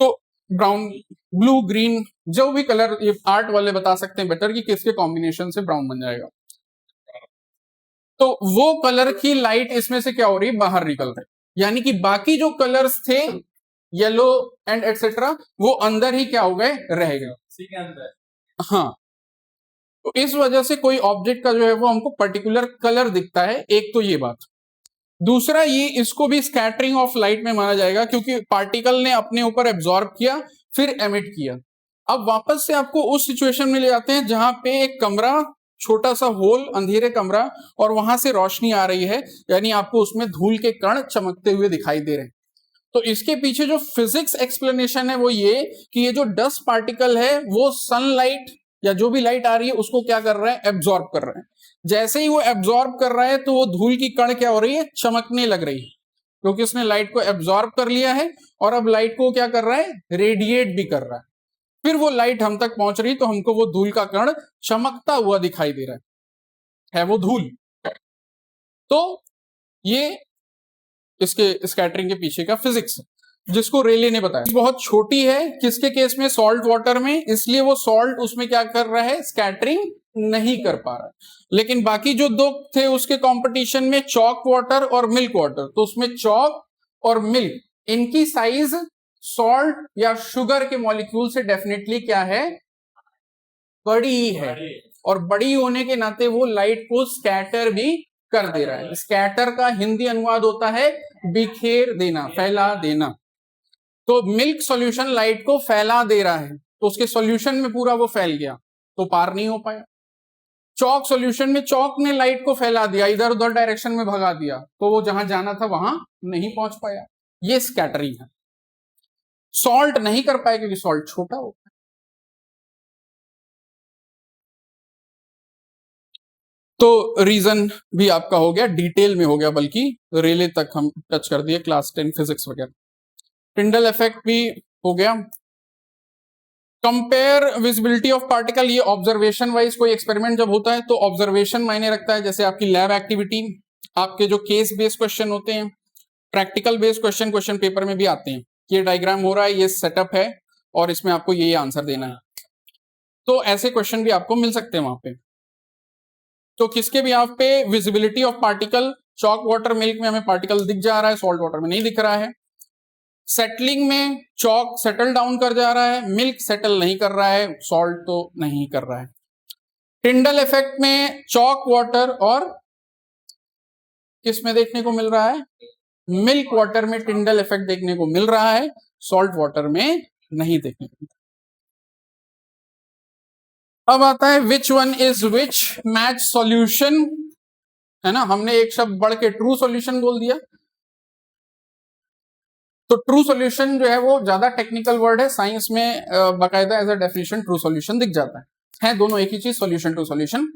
[SPEAKER 1] तो ब्राउन, ब्लू, ग्रीन, जो भी कलर, ये आर्ट वाले बता सकते हैं बेटर कि किसके कॉम्बिनेशन से ब्राउन बन जाएगा। तो वो कलर की लाइट इसमें से क्या हो रही है, बाहर निकल रही, यानी कि बाकी जो कलर्स थे, येलो एंड एटसेट्रा, वो अंदर ही क्या हो गए, रह गए। हाँ, तो इस वजह से कोई ऑब्जेक्ट का जो है वो हमको पर्टिकुलर कलर दिखता है। एक तो ये बात। दूसरा, ये इसको भी स्कैटरिंग ऑफ लाइट में माना जाएगा, क्योंकि पार्टिकल ने अपने ऊपर एब्जॉर्ब किया, फिर एमिट किया। अब वापस से आपको उस सिचुएशन में ले जाते हैं जहां पे एक कमरा, छोटा सा होल, अंधेरे कमरा, और वहां से रोशनी आ रही है, यानी आपको उसमें धूल के कण चमकते हुए दिखाई दे रहे हैं। तो इसके पीछे जो फिजिक्स एक्सप्लेनेशन है वो ये कि ये जो डस्ट पार्टिकल है वो सनलाइट या जो भी लाइट आ रही है उसको क्या कर रहा है, एब्जॉर्ब कर रहा है। जैसे ही वो एब्जॉर्ब कर रहा है तो वो धूल की कण क्या हो रही है, चमकने लग रही है, क्योंकि उसने लाइट को एब्जॉर्ब कर लिया है और अब लाइट को क्या कर रहा है, रेडिएट भी कर रहा है। फिर वो लाइट हम तक पहुंच रही तो हमको वो धूल का कण चमकता हुआ दिखाई दे रहा है वो धूल। तो ये इसके स्कैटरिंग के पीछे का फिजिक्स है, जिसको रेले ने बताया। बहुत छोटी है, किसके केस में, सॉल्ट वाटर में, इसलिए वो सॉल्ट उसमें क्या कर रहा है, स्कैटरिंग नहीं कर पा रहा है। लेकिन बाकी जो दो थे उसके कंपटीशन में, चॉक वाटर और मिल्क वाटर, तो उसमें चॉक और मिल्क, इनकी साइज सॉल्ट या शुगर के मॉलिक्यूल से डेफिनेटली क्या है, बड़ी है, और बड़ी होने के नाते वो लाइट को स्कैटर भी कर दे रहा है। स्कैटर का हिंदी अनुवाद होता है बिखेर देना, फैला देना। तो मिल्क सॉल्यूशन लाइट को फैला दे रहा है, तो उसके सॉल्यूशन में पूरा वो फैल गया, तो पार नहीं हो पाया। चौक सॉल्यूशन में चौक ने लाइट को फैला दिया, इधर उधर डायरेक्शन में भगा दिया, तो वो जहां जाना था वहां नहीं पहुंच पाया। ये स्कैटरिंग है। सॉल्ट नहीं कर पाए क्योंकि सॉल्ट छोटा होता है। तो रीजन भी आपका हो गया, डिटेल में हो गया, बल्कि रेले तक हम टच कर दिए, क्लास 10 फिजिक्स वगैरह। टिंडल इफेक्ट भी हो गया। कंपेयर विजिबिलिटी ऑफ पार्टिकल, ये ऑब्जर्वेशन वाइज कोई एक्सपेरिमेंट जब होता है तो ऑब्जर्वेशन मायने रखता है, जैसे आपकी लैब एक्टिविटी, आपके जो केस बेस्ड क्वेश्चन होते हैं, प्रैक्टिकल बेस्ड क्वेश्चन पेपर में भी आते हैं। ये डायग्राम हो रहा है, ये सेटअप है और इसमें आपको ये आंसर देना है, तो ऐसे क्वेश्चन भी आपको मिल सकते हैं वहां पे। तो किसके भी आप पे visibility of particle, chalk water milk में हमें पार्टिकल दिख जा रहा है, सॉल्ट वाटर में नहीं दिख रहा है। सेटलिंग में चॉक सेटल डाउन कर जा रहा है, मिल्क सेटल नहीं कर रहा है, सॉल्ट तो नहीं कर रहा है। टिंडल इफेक्ट में चॉक वाटर और किस में देखने को मिल रहा है, मिल्क वाटर में टिंडल इफेक्ट देखने को मिल रहा है, सॉल्ट वाटर में नहीं देखने को मिलता। अब आता है which one is which match solution, है ना, हमने एक शब्द बढ़ के ट्रू सॉल्यूशन बोल दिया। तो ट्रू सॉल्यूशन जो है वो ज्यादा टेक्निकल वर्ड है, साइंस में बाकायदा as a definition true solution दिख जाता है दोनों एक ही चीज, solution to solution.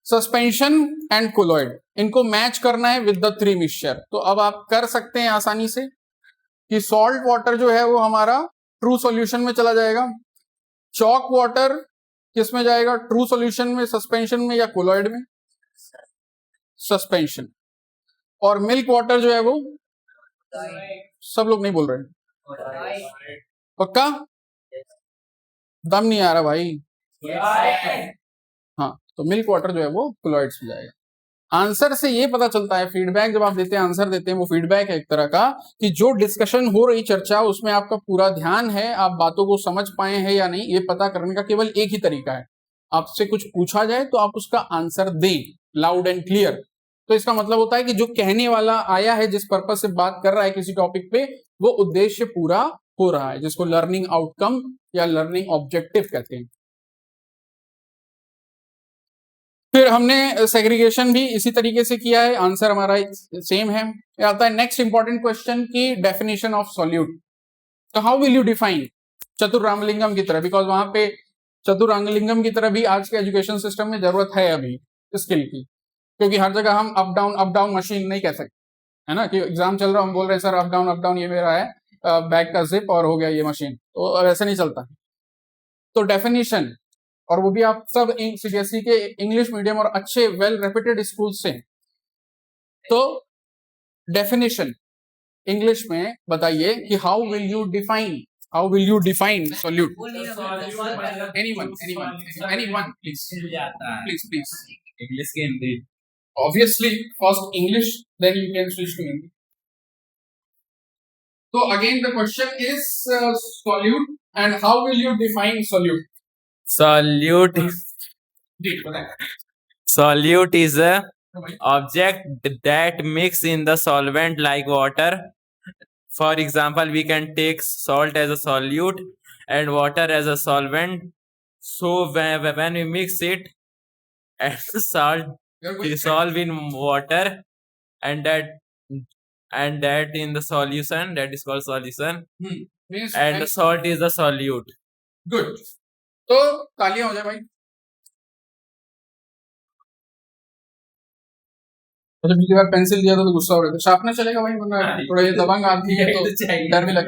[SPEAKER 1] Suspension and colloid, इनको मैच करना है विद द थ्री मिक्सचर। तो अब आप कर सकते हैं आसानी से कि सॉल्ट वाटर जो है वो हमारा ट्रू सॉल्यूशन में चला जाएगा, चॉक वाटर किस में जाएगा, ट्रू सॉल्यूशन में, सस्पेंशन में या कोलॉइड में, सस्पेंशन। और मिल्क वाटर जो है वो, सब लोग नहीं बोल रहे, पक्का दम नहीं आ रहा भाई, हाँ, तो मिल्क वाटर जो है वो कोलॉइड्स में जाएगा। आंसर से ये पता चलता है, फीडबैक जब आप देते हैं, आंसर देते हैं, वो फीडबैक है एक तरह का कि जो डिस्कशन हो रही चर्चा उसमें आपका पूरा ध्यान है, आप बातों को समझ पाए हैं या नहीं, ये पता करने का केवल एक ही तरीका है, आपसे कुछ पूछा जाए तो आप उसका आंसर दें लाउड एंड क्लियर। तो इसका मतलब होता है कि जो कहने वाला आया है, जिस पर्पज से बात कर रहा है किसी टॉपिक पे, वो उद्देश्य पूरा हो रहा है, जिसको लर्निंग आउटकम या लर्निंग ऑब्जेक्टिव कहते हैं। फिर हमने सेग्रीगेशन भी इसी तरीके से किया है, आंसर हमारा सेम है। आता है नेक्स्ट इंपॉर्टेंट क्वेश्चन की डेफिनेशन ऑफ सॉल्यूट। तो हाउ विल यू डिफाइन चतुरांगलिंगम की तरह, बिकॉज वहां पे चतुरांगलिंगम की तरह भी आज के एजुकेशन सिस्टम में जरूरत है अभी स्किल की, क्योंकि हर जगह हम अप डाउन मशीन नहीं कह सकते, है ना, कि एग्जाम चल रहा हम बोल रहे हैं सर अप डाउन ये मेरा है बैग का जिप और हो गया ये मशीन, तो ऐसे नहीं चलता। तो डेफिनेशन, और वो भी आप सब सीबीएसई के इंग्लिश मीडियम और अच्छे वेल रेप्यूटेड स्कूल से, तो डेफिनेशन इंग्लिश में बताइए कि how will you define solute, anyone please
[SPEAKER 3] English के Hindi,
[SPEAKER 1] obviously first English then you can switch to Hindi. So again the question is solute, and how will you define solute?
[SPEAKER 3] Solute
[SPEAKER 1] जी बताएं।
[SPEAKER 3] Solute is a object that mix in the solvent like water. For example, we can take salt as a solute and water as a solvent. So when we mix it and the salt dissolve in water, and that in the solution, that is called solution,
[SPEAKER 1] Means
[SPEAKER 3] and the salt is the solute.
[SPEAKER 1] good. तो तालियां हो जाए भाई। तो पिछली बार pencil दिया था तो गुस्सा हो रहे थे, शार्पनर चलेगा भाई, वरना थोड़ा ये दबंग आदमी है तो डर भी लगता है।